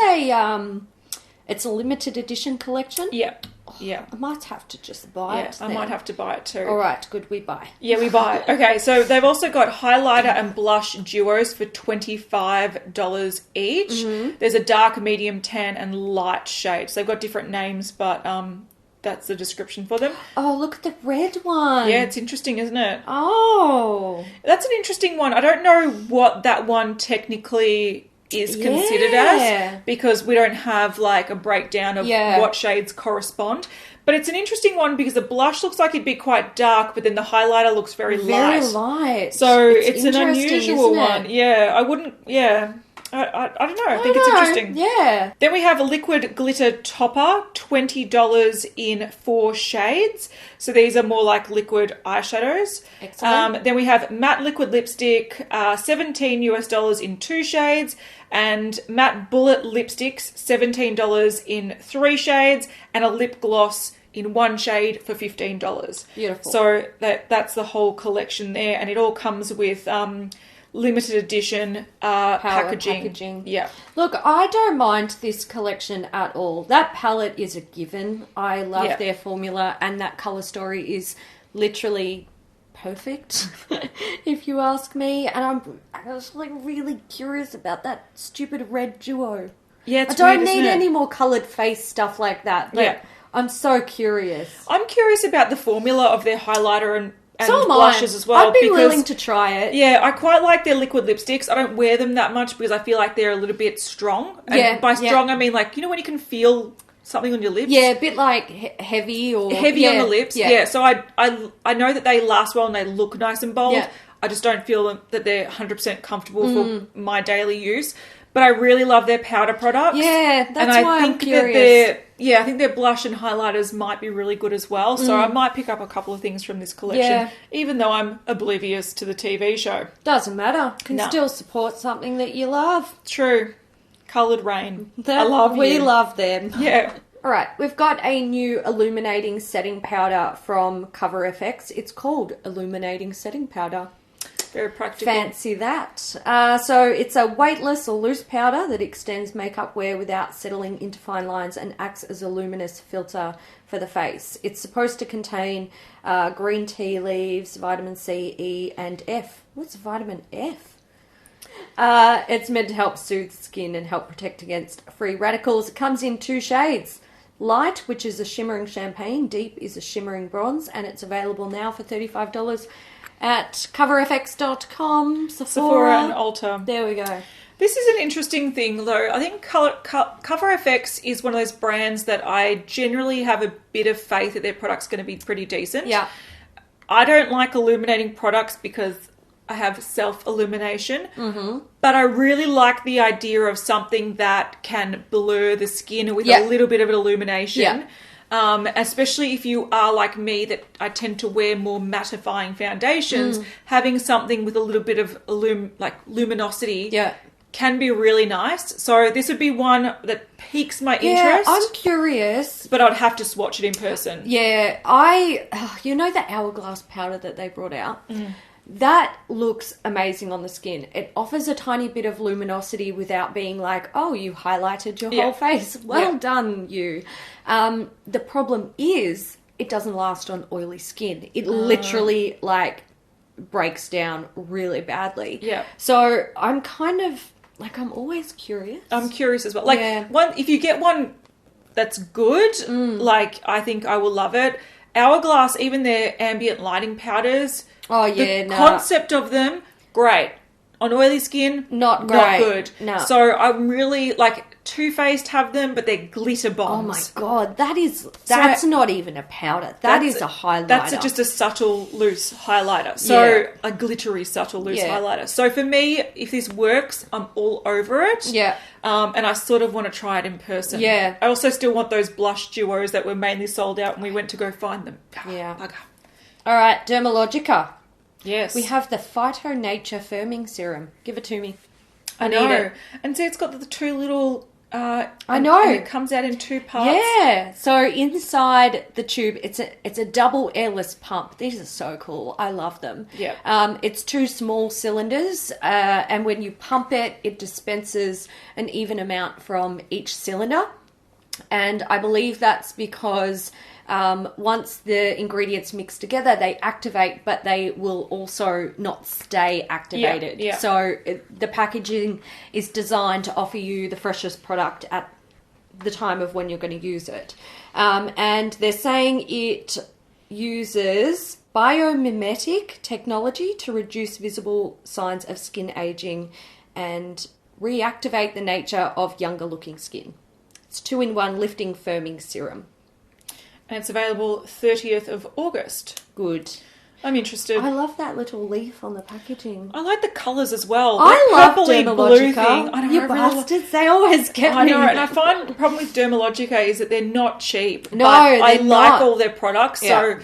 it's a limited edition collection? Yeah. Yeah. I might have to just buy it. I might have to buy it too. All right, good. We buy. Yeah, we buy. Okay, so they've also got highlighter and blush duos for $25 each. There's a dark, medium, tan and light shade. So they've got different names, but that's the description for them. Oh, look at the red one. Yeah, it's interesting, isn't it? Oh. That's an interesting one. I don't know what that one technically is considered as, because we don't have like a breakdown of what shades correspond. But it's an interesting one because the blush looks like it'd be quite dark, but then the highlighter looks very light. Very light. So it's an unusual one. Yeah, I wouldn't... Yeah. I don't know. I think it's interesting. Yeah. Then we have a liquid glitter topper, $20 in 4 shades. So these are more like liquid eyeshadows. Excellent. Then we have matte liquid lipstick, $17 in 2 shades, and matte bullet lipsticks, $17 in 3 shades, and a lip gloss in 1 shade for $15. Beautiful. So that's the whole collection there, and it all comes with limited edition packaging. Yeah. Look, I don't mind this collection at all. That palette is a given. I love their formula, and that colour story is literally perfect, if you ask me. And I was like really curious about that stupid red duo. Yeah, it's I don't weird, need isn't it? any more coloured face stuff like that. But I'm so curious. I'm curious about the formula of their highlighter and So am blushes as well. I'd be willing to try it. Yeah, I quite like their liquid lipsticks. I don't wear them that much because I feel like they're a little bit strong. And by strong, I mean like, you know when you can feel something on your lips? Yeah, a bit like heavy or... Heavy on the lips, yeah. So I know that they last well and they look nice and bold. Yeah. I just don't feel that they're 100% comfortable for my daily use. But I really love their powder products. Yeah, that's and why I think I'm curious. I think their blush and highlighters might be really good as well. So I might pick up a couple of things from this collection, even though I'm oblivious to the TV show. Doesn't matter. Can still support something that you love. True. Coloured Raine. I love you. We love them. Yeah. All right, we've got a new illuminating setting powder from Cover FX. It's called Illuminating Setting Powder. Very practical. Fancy that. So it's a weightless or loose powder that extends makeup wear without settling into fine lines and acts as a luminous filter for the face. It's supposed to contain green tea leaves, vitamin C, E, and F. What's vitamin F? It's meant to help soothe skin and help protect against free radicals. It comes in 2 shades. Light, which is a shimmering champagne. Deep is a shimmering bronze. And it's available now for $35 at coverfx.com, Sephora and Ulta. There we go. This is an interesting thing, though. I think Cover FX is one of those brands that I generally have a bit of faith that their product's going to be pretty decent. Yeah. I don't like illuminating products because I have self-illumination. Mm-hmm. But I really like the idea of something that can blur the skin with a little bit of an illumination. Yeah. Especially if you are like me, that I tend to wear more mattifying foundations, having something with a little bit of luminosity can be really nice. So this would be one that piques my interest. I'm curious. But I'd have to swatch it in person. Yeah, you know the Hourglass powder that they brought out? That looks amazing on the skin. It offers a tiny bit of luminosity without being like, oh, you highlighted your whole face. Well done, you. The problem is it doesn't last on oily skin. It literally breaks down really badly. Yeah. So I'm kind of I'm always curious. I'm curious as well. If you get one that's good, I think I will love it. Hourglass, even their ambient lighting powders. Oh, yeah, the concept of them, great. On oily skin, not great. Not good. No. So I'm really, Too Faced have them, but they're glitter bombs. Oh, my God. That's not even a powder. That is a highlighter. That's just a subtle, loose highlighter. So a glittery, subtle, loose highlighter. So for me, if this works, I'm all over it. Yeah. And I sort of want to try it in person. Yeah. I also still want those blush duos that were mainly sold out and we went to go find them. Yeah. Bugger. All right, Dermalogica. Yes. We have the Phyto-Nature Firming Serum. Give it to me. I need it. And see, it's got the 2 little... I know. And it comes out in 2 parts. Yeah. So inside the tube, it's a double airless pump. These are so cool. I love them. Yeah. It's 2 small cylinders, and when you pump it, it dispenses an even amount from each cylinder. And I believe that's because once the ingredients mix together, they activate, but they will also not stay activated. Yeah. So the packaging is designed to offer you the freshest product at the time of when you're going to use it. And they're saying it uses biomimetic technology to reduce visible signs of skin aging and reactivate the nature of younger looking skin. It's 2-in-1 lifting firming serum. And it's available 30th of August. Good. I'm interested. I love that little leaf on the packaging. I like the colours as well. I love Dermalogica. I know, you bastards. They always get me. I know, and I find the problem with Dermalogica is that they're not cheap. No, but I they're like not. all their products, so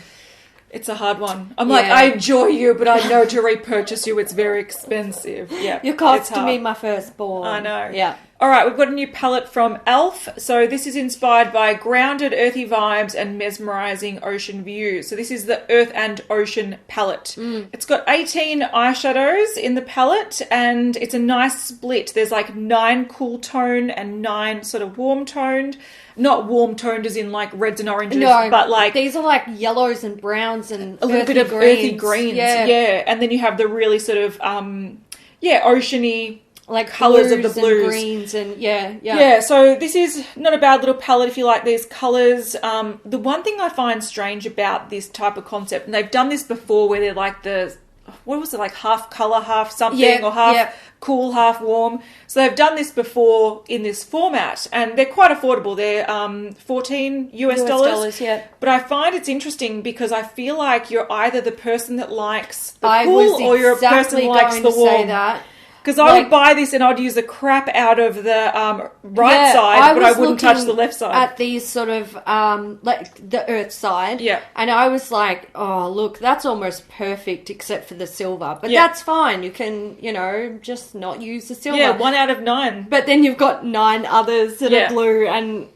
it's a hard one. I'm I enjoy you, but I know to repurchase you, it's very expensive. Yeah, You're costing me my firstborn. I know. Yeah. All right, we've got a new palette from e.l.f. So this is inspired by grounded, earthy vibes and mesmerizing ocean views. So this is the Earth and Ocean palette. It's got 18 eyeshadows in the palette, and it's a nice split. There's like 9 cool tone and 9 sort of warm toned. Not warm toned as in like reds and oranges, but like... These are like yellows and browns and a little bit of earthy greens. Yeah. And then you have the really sort of, oceany... like colours of the blues and greens and so this is not a bad little palette if you like these colours. The one thing I find strange about this type of concept, and they've done this before where they're like like half colour, half something, or half cool, half warm. So they've done this before in this format, and they're quite affordable. They're $14 US. But I find it's interesting because I feel like you're either the person that likes the cool or you're a person who likes the warm. Because I would buy this and I'd use the crap out of the right side, but I wouldn't touch the left side. At these sort of, like the earth side. Yeah. And I was like, oh, look, that's almost perfect except for the silver. But that's fine. You can, just not use the silver. Yeah, 1 out of 9. But then you've got 9 others that are blue and,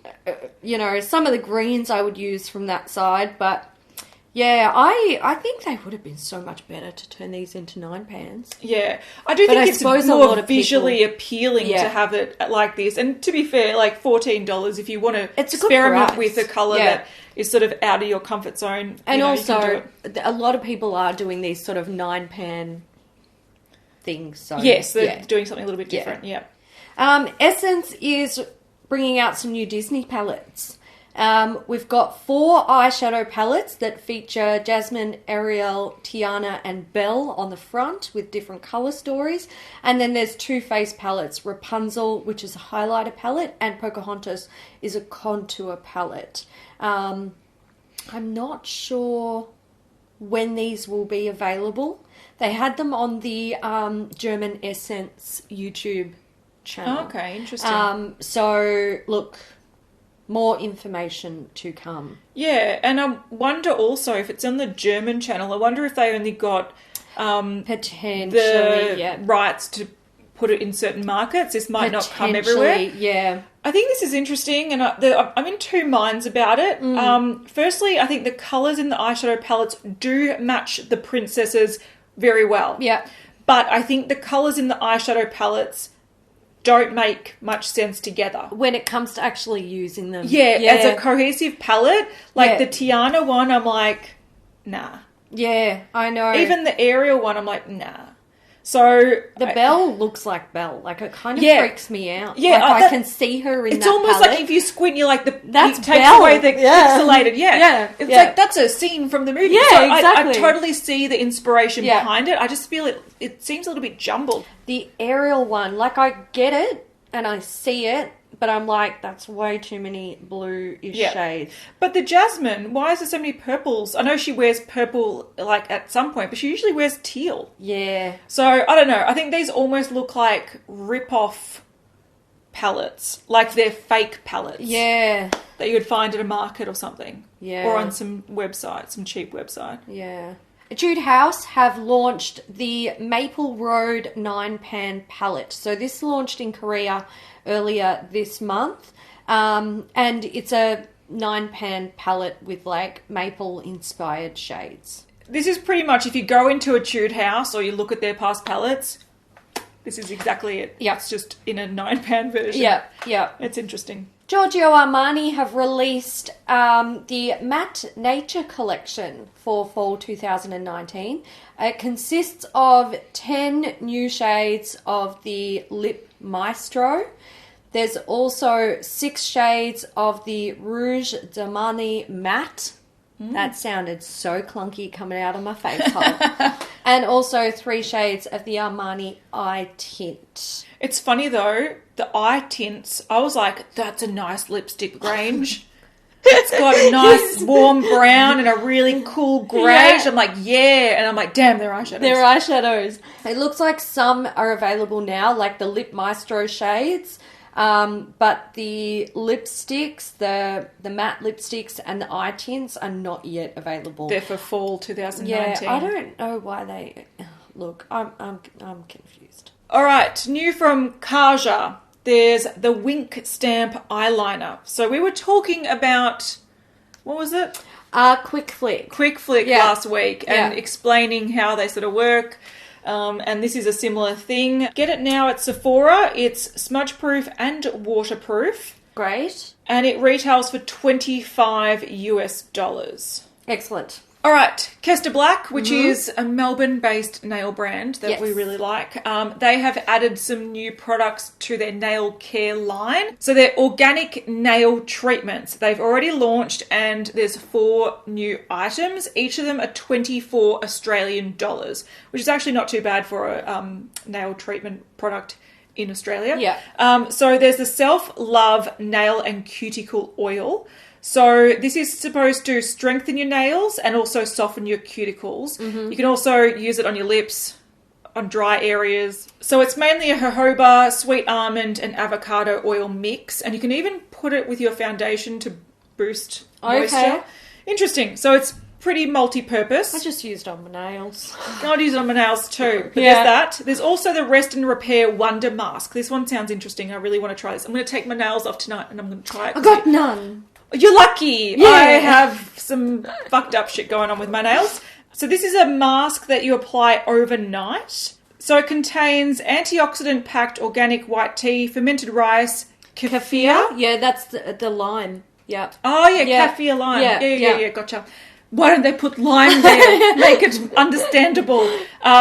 some of the greens I would use from that side, but... yeah, I think they would have been so much better to turn these into 9 pans. Yeah, I do think it's more visually appealing to have it like this. And to be fair, like $14 if you want to experiment with a colour that is sort of out of your comfort zone. And also, a lot of people are doing these sort of 9 pan things. So yes, they're doing something a little bit different. Yeah. Essence is bringing out some new Disney palettes. We've got 4 eyeshadow palettes that feature Jasmine, Ariel, Tiana and Belle on the front with different colour stories. And then there's 2 face palettes, Rapunzel, which is a highlighter palette, and Pocahontas is a contour palette. I'm not sure when these will be available. They had them on the German Essence YouTube channel. Oh, okay, interesting. So, look... more information to come. Yeah, and I wonder also if it's on the German channel, I wonder if they only got potentially the rights to put it in certain markets. This might not come everywhere. Yeah. I think this is interesting, and I'm in 2 minds about it. Firstly, I think the colours in the eyeshadow palettes do match the princesses very well. Yeah. But I think the colours in the eyeshadow palettes don't make much sense together. When it comes to actually using them. Yeah, as a cohesive palette. Like the Tiana one, I'm like, nah. Yeah, I know. Even the Ariel one, I'm like, nah. So... the Belle looks like Belle. Like, it kind of freaks me out. Yeah. Like, I can see her in that It's almost palette. like if you squint, you're like, that's it takes Belle. away the pixelated. Yeah. It's like, that's a scene from the movie. Yeah, so exactly. I totally see the inspiration behind it. I just feel it seems a little bit jumbled. The Ariel one, like, I get it and I see it, but I'm like, that's way too many blue-ish shades. But the Jasmine, why is there so many purples? I know she wears purple, like, at some point, but she usually wears teal. Yeah. So, I don't know. I think these almost look like rip-off palettes. Like they're fake palettes. Yeah. That you would find at a market or something. Yeah. Or on some website, some cheap website. Yeah. Etude House have launched the Maple Road 9-pan palette. So this launched in Korea earlier this month. And it's a 9-pan palette with like maple-inspired shades. This is pretty much, if you go into Etude House or you look at their past palettes, this is exactly it. Yeah. It's just in a 9-pan version. Yeah. It's interesting. Giorgio Armani have released the Matte Nature collection for fall 2019. It consists of 10 new shades of the Lip Maestro. There's also 6 shades of the Rouge Armani Matte. That sounded so clunky coming out of my face hole. And also 3 shades of the Armani Eye Tint. It's funny though, the eye tints, I was like, that's a nice lipstick range. It's got a nice warm brown and a really cool greyish. I'm like, yeah. And I'm like, damn, they're eyeshadows. They're eyeshadows. It looks like some are available now, like the Lip Maestro shades. But the lipsticks, the matte lipsticks and the eye tints are not yet available. They're for fall 2019. Yeah, I don't know why they... Look, I'm confused. All right, new from Kaja. there's the Wink Stamp eyeliner. So we were talking about, what was it? Quick Flick. Quick Flick last week and explaining how they sort of work. And this is a similar thing. Get it now at Sephora. It's smudge proof and waterproof. Great. And it retails for $25 US. Excellent. All right, Kester Black, which is a Melbourne-based nail brand that we really like. They have added some new products to their nail care line. So they're organic nail treatments. They've already launched and there's 4 new items. Each of them are 24 Australian dollars, which is actually not too bad for a nail treatment product in Australia. Yeah. So there's the Self-Love Nail and Cuticle Oil. So this is supposed to strengthen your nails and also soften your cuticles. You can also use it on your lips, on dry areas. So it's mainly a jojoba, sweet almond and avocado oil mix. And you can even put it with your foundation to boost moisture. Interesting. So it's pretty multi-purpose. I just used it on my nails. I'd use it on my nails too. But there's that. There's also the Rest and Repair Wonder Mask. This one sounds interesting. I really want to try this. I'm going to take my nails off tonight and I'm going to try it. I got none. You're lucky. Yeah. I have some fucked up shit going on with my nails. So this is a mask that you apply overnight. So it contains antioxidant-packed organic white tea, fermented rice, kefir. Yeah, that's the lime. Yeah. Oh, yeah, kefir lime. Yeah, Gotcha. Why don't they put lime there? Make it understandable.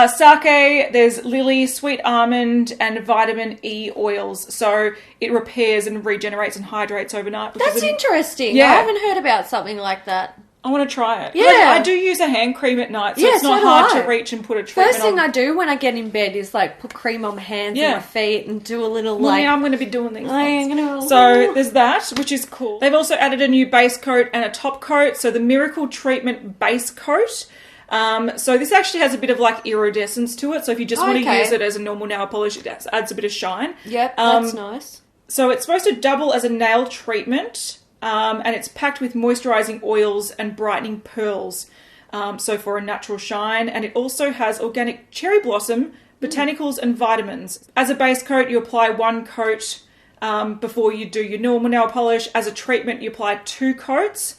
Sake, there's lily, sweet almond, and vitamin E oils. So it repairs and regenerates and hydrates overnight. That's interesting. Yeah. I haven't heard about something like that. I want to try it. Yeah. I do use a hand cream at night, so it's not hard to reach and put a treatment on. First thing I do when I get in bed is like put cream on my hands and my feet and do a little Well, I'm going to be doing these ones. So there's that, which is cool. They've also added a new base coat and a top coat. So the Miracle Treatment Base Coat. So this actually has a bit of like iridescence to it. So if you just want to use it as a normal nail polish, it adds a bit of shine. Yep, that's nice. So it's supposed to double as a nail treatment. And it's packed with moisturizing oils and brightening pearls. So for a natural shine. And it also has organic cherry blossom, botanicals and vitamins. As a base coat, you apply 1 coat before you do your normal nail polish. As a treatment, you apply 2 coats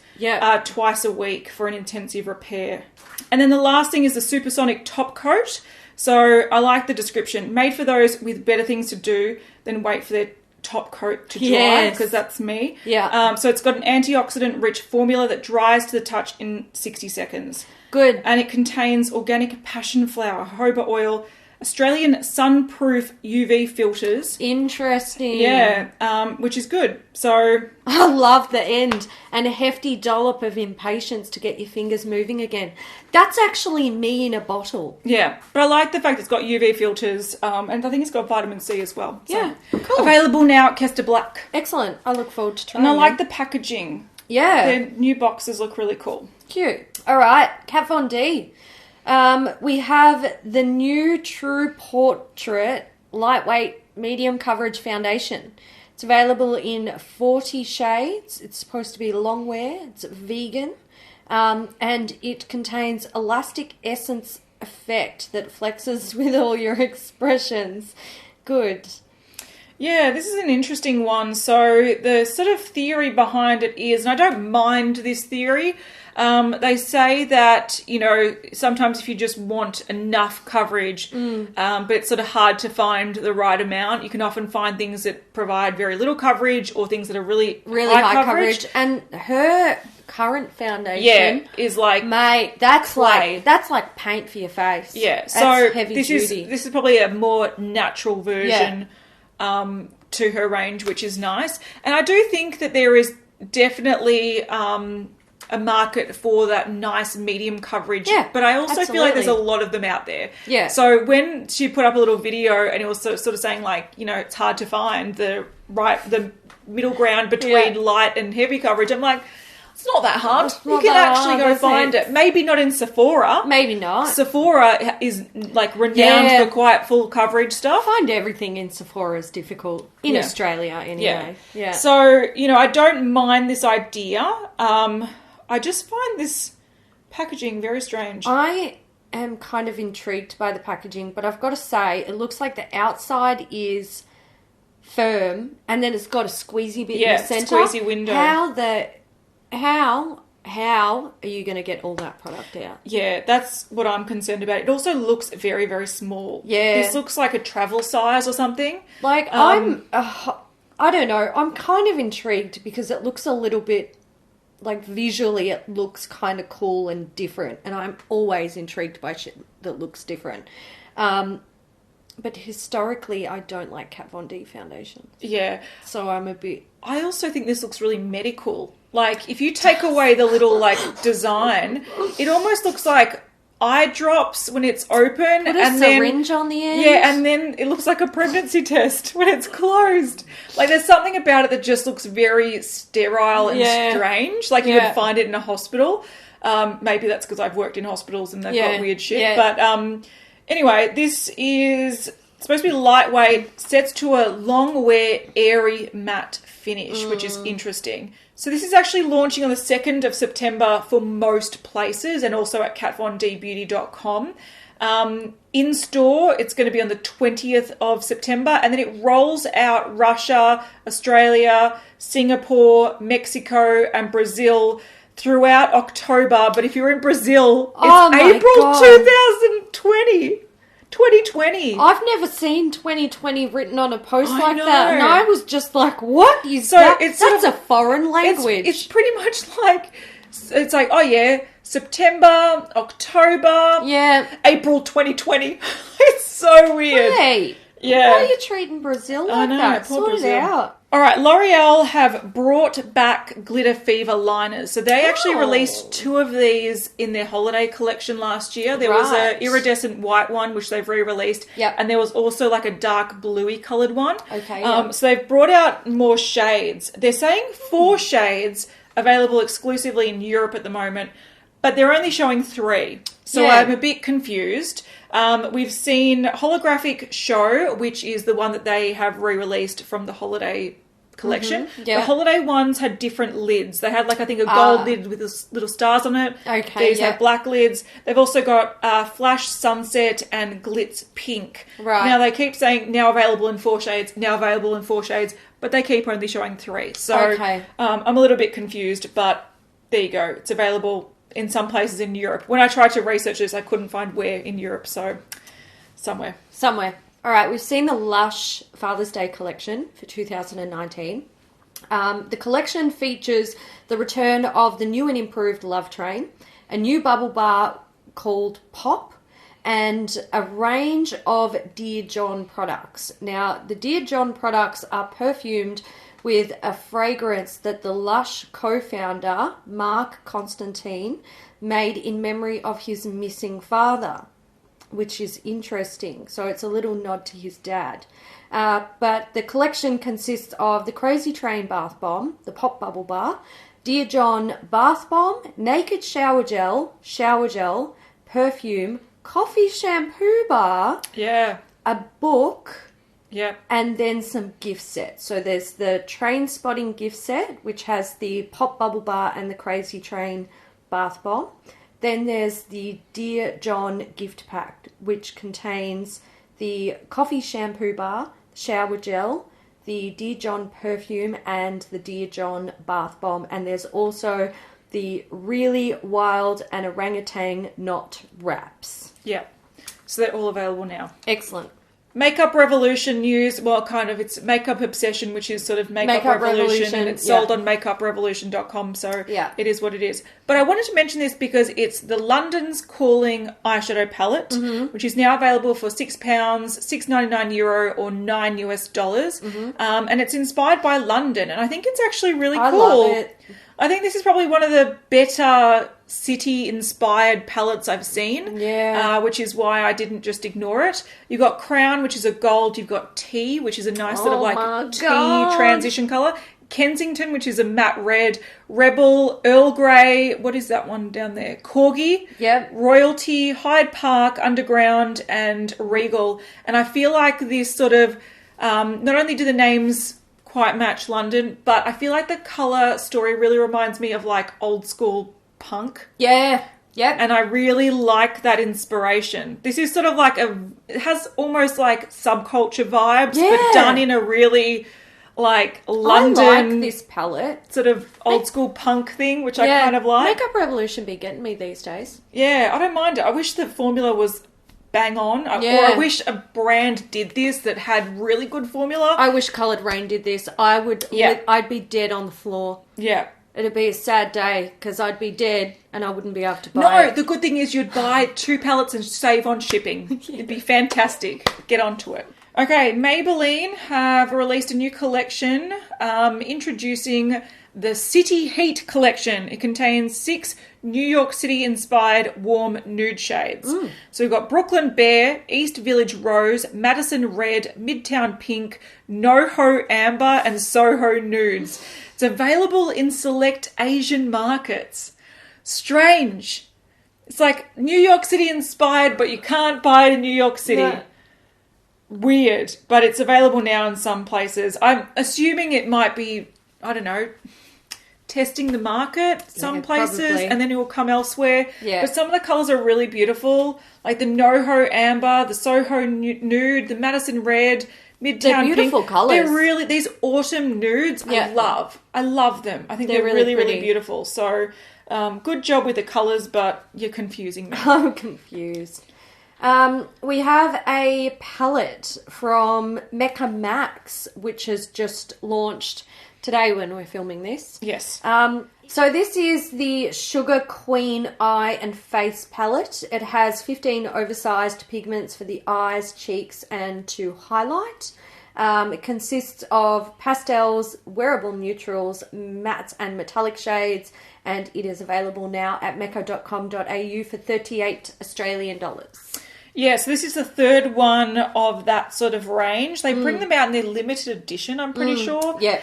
twice a week for an intensive repair. And then the last thing is the supersonic top coat. So I like the description. Made for those with better things to do than wait for their top coat to dry, because that's me. Yeah. So it's got an antioxidant-rich formula that dries to the touch in 60 seconds. Good. And it contains organic passion flower, jojoba oil, Australian sun-proof UV filters. Interesting. Yeah, which is good. So I love the end. And a hefty dollop of impatience to get your fingers moving again. That's actually me in a bottle. Yeah, but I like the fact it's got UV filters, and I think it's got vitamin C as well. So yeah, cool. Available now at Kester Black. Excellent. I look forward to trying And I like the packaging. Yeah. Their new boxes look really cool. Cute. All right, Kat Von D. We have the new True Portrait Lightweight Medium Coverage Foundation. It's available in 40 shades. It's supposed to be long wear. It's vegan. And it contains elastic essence effect that flexes with all your expressions. Good. Yeah, this is an interesting one. So the sort of theory behind it is, and I don't mind this theory, they say that, you know, sometimes if you just want enough coverage, but it's sort of hard to find the right amount, you can often find things that provide very little coverage or things that are really high coverage. And her current foundation, is like, mate, that's like paint for your face. Yeah, that's so heavy this duty. is probably a more natural version to her range, which is nice. And I do think that there is definitely a market for that nice medium coverage. Yeah, but I also feel like there's a lot of them out there. Yeah. So when she put up a little video and it was sort of saying like, you know, it's hard to find the middle ground between light and heavy coverage, I'm like, it's not that hard. You can actually go find it. Maybe not in Sephora. Maybe not. Sephora is like renowned for quite full coverage stuff. I find everything in Sephora is difficult. In Australia, anyway. Yeah. So, you know, I don't mind this idea. I just find this packaging very strange. I am kind of intrigued by the packaging, but I've got to say, it looks like the outside is firm, and then it's got a squeezy bit in Yeah, the centre. squeezy window. How are you going to get all that product out? Yeah, that's what I'm concerned about. It also looks very, very small. Yeah. This looks like a travel size or something. Like, I don't know. I'm kind of intrigued because it looks a little bit, like, visually it looks kind of cool and different. And I'm always intrigued by shit that looks different. But historically, I don't like Kat Von D foundation. Yeah. So I'm a bit... I also think this looks really medical. Like, if you take away the little, like, design, it almost looks like eye drops when it's open. Put a syringe on the end. Yeah, and then it looks like a pregnancy test when it's closed. Like, there's something about it that just looks very sterile and strange. Like, you would find it in a hospital. Maybe that's because I've worked in hospitals and they've got weird shit. Yeah. But anyway, this is supposed to be lightweight, sets to a long wear, airy matte finish, which is interesting. So this is actually launching on the 2nd of September for most places and also at katvondbeauty.com. In store, it's going to be on the 20th of September, and then it rolls out Russia, Australia, Singapore, Mexico, and Brazil throughout October. But if you're in Brazil, it's April 2020. I've never seen 2020 written on a post I like know. that. And I was just like, what is So that? it's That's sort a foreign language. It's pretty much like, it's like, oh yeah, September, October, April 2020. It's so weird. Hey, Yeah. why are you treating Brazil like that? poor Sort Brazil. it out. All right, L'Oreal have brought back Glitter Fever liners. So they actually released 2 of these in their holiday collection last year. There was a iridescent white one, which they've re-released. Yep. And there was also like a dark bluey coloured one. Okay, So they've brought out more shades. They're saying 4 shades available exclusively in Europe at the moment, but they're only showing 3. So I'm a bit confused. We've seen Holographic Show, which is the one that they have re-released from the holiday collection. The holiday ones had different lids. They had, like, I think a gold lid with little stars on it. Okay, These have black lids. They've also got Flash Sunset and Glitz Pink. Right. Now, they keep saying now available in 4 shades, now available in 4 shades, but they keep only showing 3. So I'm a little bit confused, but there you go. It's available in some places in Europe. When I tried to research this, I couldn't find where in Europe, so somewhere. All right, we've seen the Lush Father's Day collection for 2019. The collection features the return of the new and improved Love Train, a new bubble bar called Pop, and a range of Dear John products. Now, the Dear John products are perfumed with a fragrance that the Lush co-founder, Mark Constantine, made in memory of his missing father, which is interesting. So it's a little nod to his dad. But the collection consists of the Crazy Train Bath Bomb, the Pop Bubble Bar, Dear John Bath Bomb, Naked Shower Gel, perfume, coffee shampoo bar, a book, and then some gift sets. So there's the Train Spotting gift set, which has the Pop Bubble Bar and the Crazy Train Bath Bomb. Then there's the Dear John gift pack, which contains the coffee shampoo bar, shower gel, the Dear John perfume, and the Dear John bath bomb. And there's also the Really Wild and Orangutan Knot wraps. Yeah. So they're all available now. Excellent. Makeup Revolution news, well, kind of, it's Makeup Obsession, which is sort of Makeup Revolution, and it's sold on makeuprevolution.com, so it is what it is. But I wanted to mention this because it's the London's Calling eyeshadow palette, which is now available for £6, €6.99 or $9 and it's inspired by London, and I think it's actually really cool. I love it. I think this is probably one of the better city-inspired palettes I've seen. Which is why I didn't just ignore it. You've got Crown, which is a gold. You've got Tea, which is a nice sort of like tea transition colour. Kensington, which is a matte red. Rebel, Earl Grey. What is that one down there? Corgi. Royalty, Hyde Park, Underground, and Regal. And I feel like this sort of, not only do the names quite match London, but I feel like the colour story really reminds me of like old school punk. Yep. And I really like that inspiration. This is sort of like it has almost like subculture vibes, but done in a really like London. I like this palette. Sort of old school punk thing, which I kind of like. Makeup Revolution be getting me these days. Yeah, I don't mind it. I wish the formula was bang on. Or I wish a brand did this that had really good formula. I wish Coloured Raine did this. I'd be dead on the floor. Yeah. It'd be a sad day because I'd be dead and I wouldn't be able to buy it. No, the good thing is you'd buy 2 palettes and save on shipping. It'd be fantastic. Get onto it. Okay, Maybelline have released a new collection introducing the City Heat collection. It contains 6 New York City-inspired warm nude shades. So we've got Brooklyn Bear, East Village Rose, Madison Red, Midtown Pink, NoHo Amber, and Soho Nudes. It's available in select Asian markets. Strange. It's like New York City inspired, but you can't buy it in New York City. No. Weird, but it's available now in some places. I'm assuming it might be, I don't know, testing the market some places, probably. and then it will come elsewhere. Yeah. But some of the colours are really beautiful, like the NoHo Amber, the Soho Nude, the Madison Red, Midtown They're beautiful Pink. colours. They're really, these autumn nudes, Yeah. I love them. I think they're really, really beautiful. So, good job with the colours, but you're confusing me. I'm confused. We have a palette from Mecca Max, which has just launched today when we're filming this. Yes. So this is the Sugar Queen Eye and Face palette. It has 15 oversized pigments for the eyes, cheeks, and to highlight. It consists of pastels, wearable neutrals, mattes and metallic shades, and it is available now at mecca.com.au for 38 Australian dollars. Yeah, so this is the third one of that sort of range. They bring them out in their limited edition, I'm pretty sure. Yeah.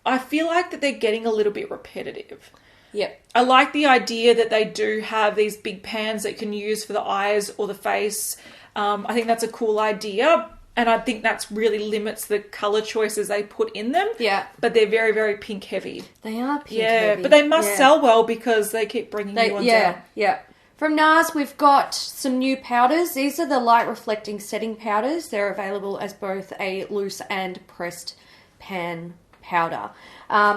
I feel like that they're getting a little bit repetitive. Yep. I like the idea that they do have these big pans that you can use for the eyes or the face. I think that's a cool idea. And I think that's really limits the colour choices they put in them. Yeah. But they're very, very pink heavy. They are pink heavy. But they must sell well because they keep bringing new ones out. Yeah. From NARS, we've got some new powders. These are the light reflecting setting powders. They're available as both a loose and pressed pan powder.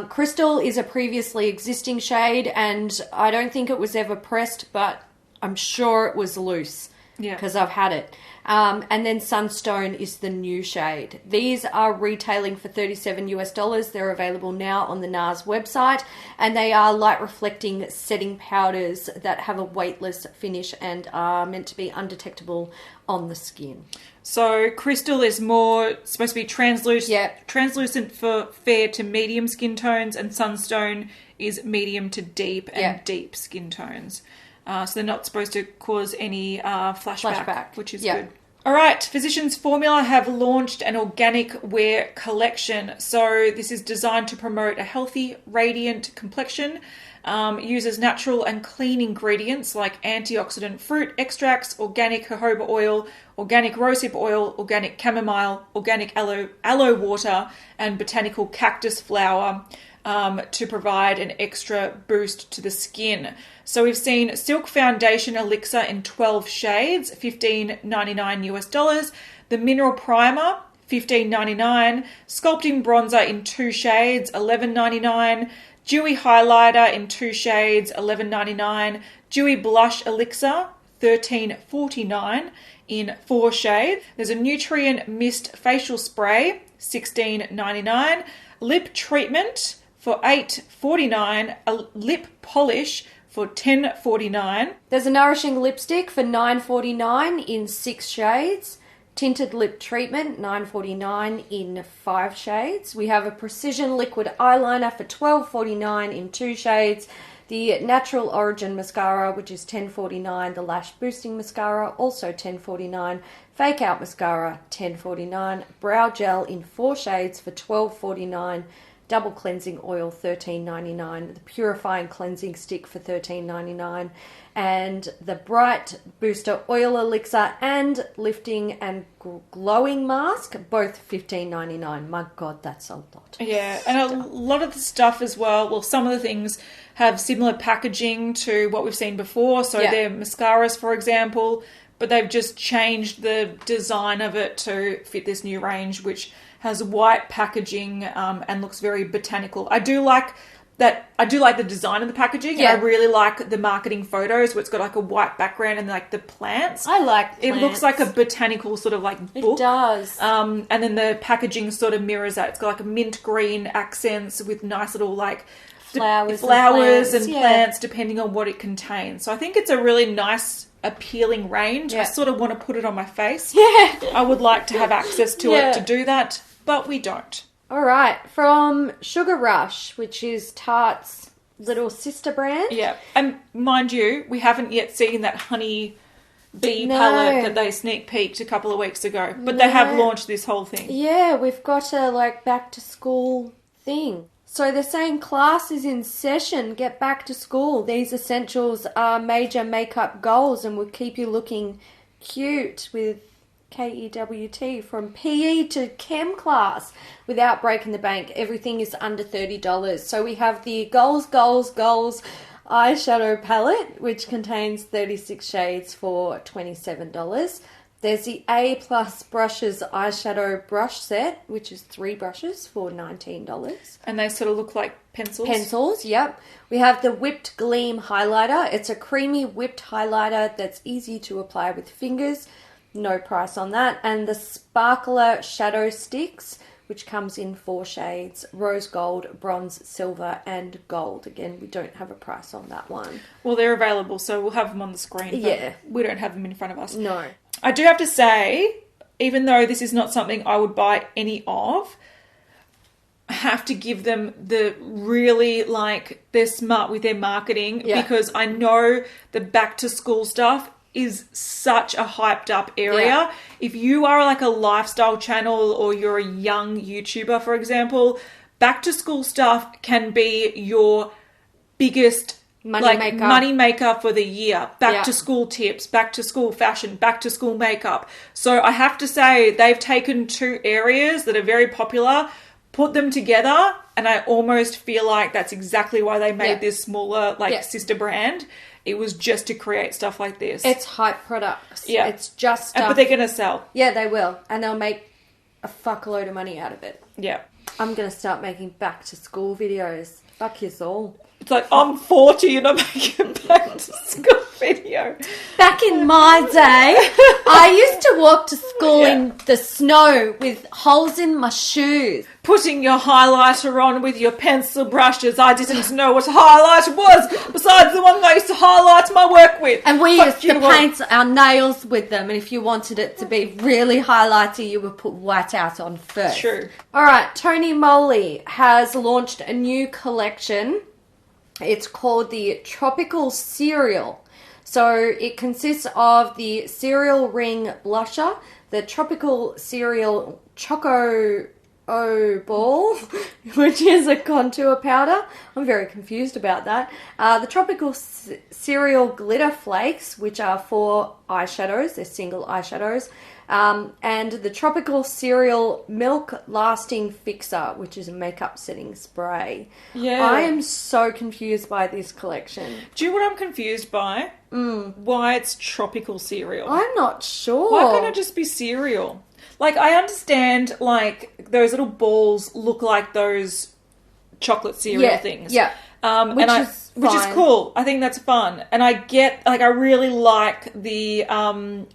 Crystal is a previously existing shade, and I don't think it was ever pressed, but I'm sure it was loose because I've had it. And then Sunstone is the new shade. These are retailing for $37. They're available now on the NARS website, and they are light reflecting setting powders that have a weightless finish and are meant to be undetectable on the skin. So Crystal is more supposed to be translucent for fair to medium skin tones, and Sunstone is medium to deep and deep skin tones. So they're not supposed to cause any flashback, which is good. All right, Physicians Formula have launched an organic wear collection. So this is designed to promote a healthy, radiant complexion. Uses natural and clean ingredients like antioxidant fruit extracts, organic jojoba oil, organic rosehip oil, organic chamomile, organic aloe water, and botanical cactus flower to provide an extra boost to the skin. So we've seen Silk Foundation Elixir in 12 shades, $15.99. The Mineral Primer, $15.99. Sculpting Bronzer in 2 shades, $11.99. Dewy Highlighter in 2 shades, $11.99. Dewy Blush Elixir, $13.49 in 4 shades. There's a Nutrient Mist Facial Spray, $16.99. Lip Treatment for $8.49. A Lip Polish for $10.49. There's a Nourishing Lipstick for $9.49 in 6 shades. Tinted Lip Treatment, $9.49 in 5 shades. We have a Precision Liquid Eyeliner for $12.49 in 2 shades. The Natural Origin Mascara, which is $10.49. The Lash Boosting Mascara, also $10.49. Fake Out Mascara, $10.49. Brow Gel in 4 shades for $12.49. double cleansing oil $13.99, the purifying cleansing stick for $13.99, and the bright booster oil elixir and lifting and glowing mask, both $15.99. My God, that's a lot. Yeah, and a lot of the stuff as well, some of the things have similar packaging to what we've seen before. So they're mascaras, for example, but they've just changed the design of it to fit this new range, which has white packaging and looks very botanical. I do like the design of the packaging. Yeah. And I really like the marketing photos where it's got like a white background and like the plants. I like plants. It looks like a botanical sort of like book. It does. And then the packaging sort of mirrors that. It's got like a mint green accents with nice little like flowers and plants depending on what it contains. So I think it's a really nice, appealing range. I sort of want to put it on my face. Yeah. I would like to have access to it to do that, but we don't. All right, from Sugar Rush, which is Tarte's little sister brand. Yeah, and mind you, we haven't yet seen that honey bee palette that they sneak peeked a couple of weeks ago, but they have launched this whole thing. Yeah, we've got a like back to school thing. So they're saying class is in session, get back to school. These essentials are major makeup goals and will keep you looking cute with KEWT from PE to chem class without breaking the bank. Everything is under $30. So we have the Goals eyeshadow palette, which contains 36 shades for $27. There's the A Plus Brushes eyeshadow brush set, which is 3 brushes for $19. And they sort of look like pencils. Pencils, yep. We have the Whipped Gleam highlighter. It's a creamy whipped highlighter that's easy to apply with fingers. No price on that. And the Sparkler Shadow Sticks, which comes in 4 shades, rose gold, bronze, silver, and gold. Again, we don't have a price on that one. Well, they're available, so we'll have them on the screen. But we don't have them in front of us. No. I do have to say, even though this is not something I would buy any of, I have to give them the really, like, they're smart with their marketing because I know the back to school stuff is such a hyped up area. Yeah. If you are like a lifestyle channel or you're a young YouTuber, for example, back to school stuff can be your biggest money maker for the year. Back to school tips, back to school fashion, back to school makeup. So I have to say they've taken 2 areas that are very popular, put them together, and I almost feel like that's exactly why they made this smaller sister brand. It was just to create stuff like this. It's hype products. Yeah. It's just stuff. But they're going to sell. Yeah, they will. And they'll make a fuckload of money out of it. Yeah. I'm going to start making back to school videos. Fuck you all. It's like, I'm 40 and I'm making a back to school video. Back in my day, I used to walk to school in the snow with holes in my shoes. Putting your highlighter on with your pencil brushes. I didn't know what a highlighter was besides the one I used to highlight my work with. And we used to paint our nails with them. And if you wanted it to be really highlighty, you would put white out on first. True. All right, Tony Moly has launched a new collection. It's called the Tropical Cereal. So it consists of the Cereal Ring Blusher, the Tropical Cereal Choco Ball, which is a contour powder. I'm very confused about that. The Tropical Cereal Glitter Flakes, which are 4 eyeshadows. They're single eyeshadows. And the Tropical Cereal Milk Lasting Fixer, which is a makeup setting spray. Yeah. I am so confused by this collection. Do you know what I'm confused by? Why it's tropical cereal. I'm not sure. Why can't it just be cereal? Like, I understand, like, those little balls look like those chocolate cereal things. Yeah. Which is cool. I think that's fun. And I get, like, I really like the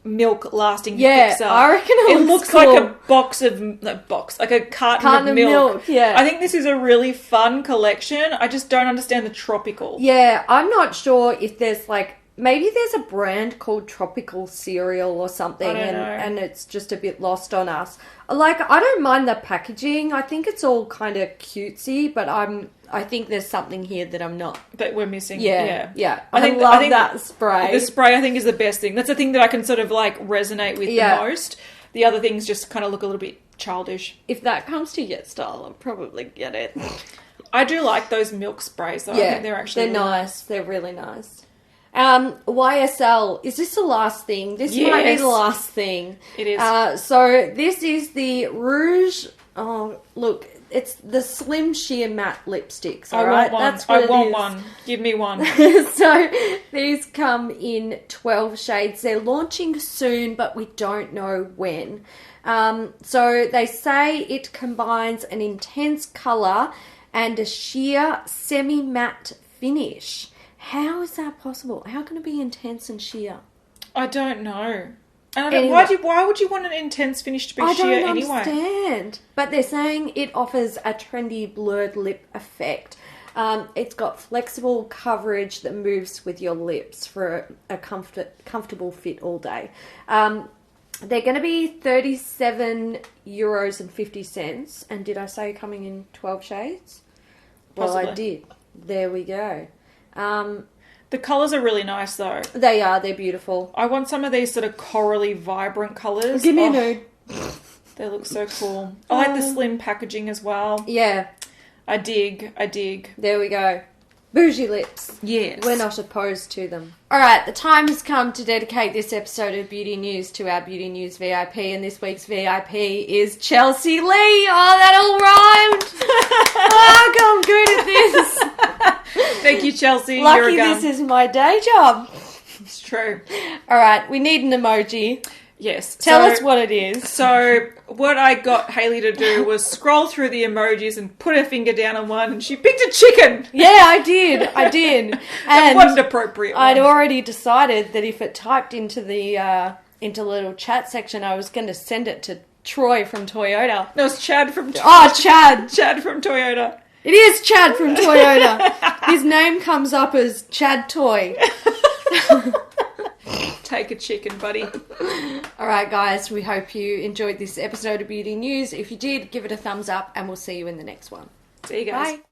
milk lasting fixer. I reckon it looks cool. Like a carton of milk. Yeah. I think this is a really fun collection. I just don't understand the tropical. Yeah, I'm not sure if there's, like, maybe there's a brand called Tropical Cereal or something, and it's just a bit lost on us. Like, I don't mind the packaging. I think it's all kind of cutesy, but I think there's something here that I'm not. That we're missing. Yeah. I think that spray. The spray, I think, is the best thing. That's the thing that I can sort of, like, resonate with the most. The other things just kind of look a little bit childish. If that comes to Yet Style, I'll probably get it. I do like those milk sprays, though. I think they're actually they're nice. They're really nice. YSL, is this the last thing? This might be the last thing. It is. So this is the Rouge. Oh, look, it's the Slim Sheer Matte lipsticks. All right, that's what I want one. Give me one. So these come in 12 shades. They're launching soon, but we don't know when. So they say it combines an intense colour and a sheer semi-matte finish. How is that possible? How can it be intense and sheer? I don't know. And I don't, why would you want an intense finish to be sheer anyway? I don't understand. But they're saying it offers a trendy blurred lip effect. It's got flexible coverage that moves with your lips for a comfortable fit all day. They're going to be €37.50. And did I say coming in 12 shades? Possibly. Well, I did. There we go. The colours are really nice, though. They are. They're beautiful. I want some of these sort of corally, vibrant colours. Give me a nude. They look so cool. I like the slim packaging as well. Yeah. I dig. There we go. Bougie lips. Yes. We're not opposed to them. All right, the time has come to dedicate this episode of Beauty News to our Beauty News VIP, and this week's VIP is Chelsea Lee. Oh, that all rhymed. I'm good at this. Thank you, Chelsea. Lucky this is my day job. It's true. All right, we need an emoji. Yes. Tell us what it is. So what I got Hayley to do was scroll through the emojis and put her finger down on one, and she picked a chicken. Yeah, I did. And what an appropriate one. I'd already decided that if it typed into the little chat section, I was going to send it to Troy from Toyota. No, it's Chad from Toyota. Oh, Chad. Chad from Toyota. It is Chad from Toyota. His name comes up as Chad Toy. Take a chicken, buddy. All right, guys, we hope you enjoyed this episode of Beauty News. If you did, give it a thumbs up, and we'll see you in the next one. See you guys. Bye.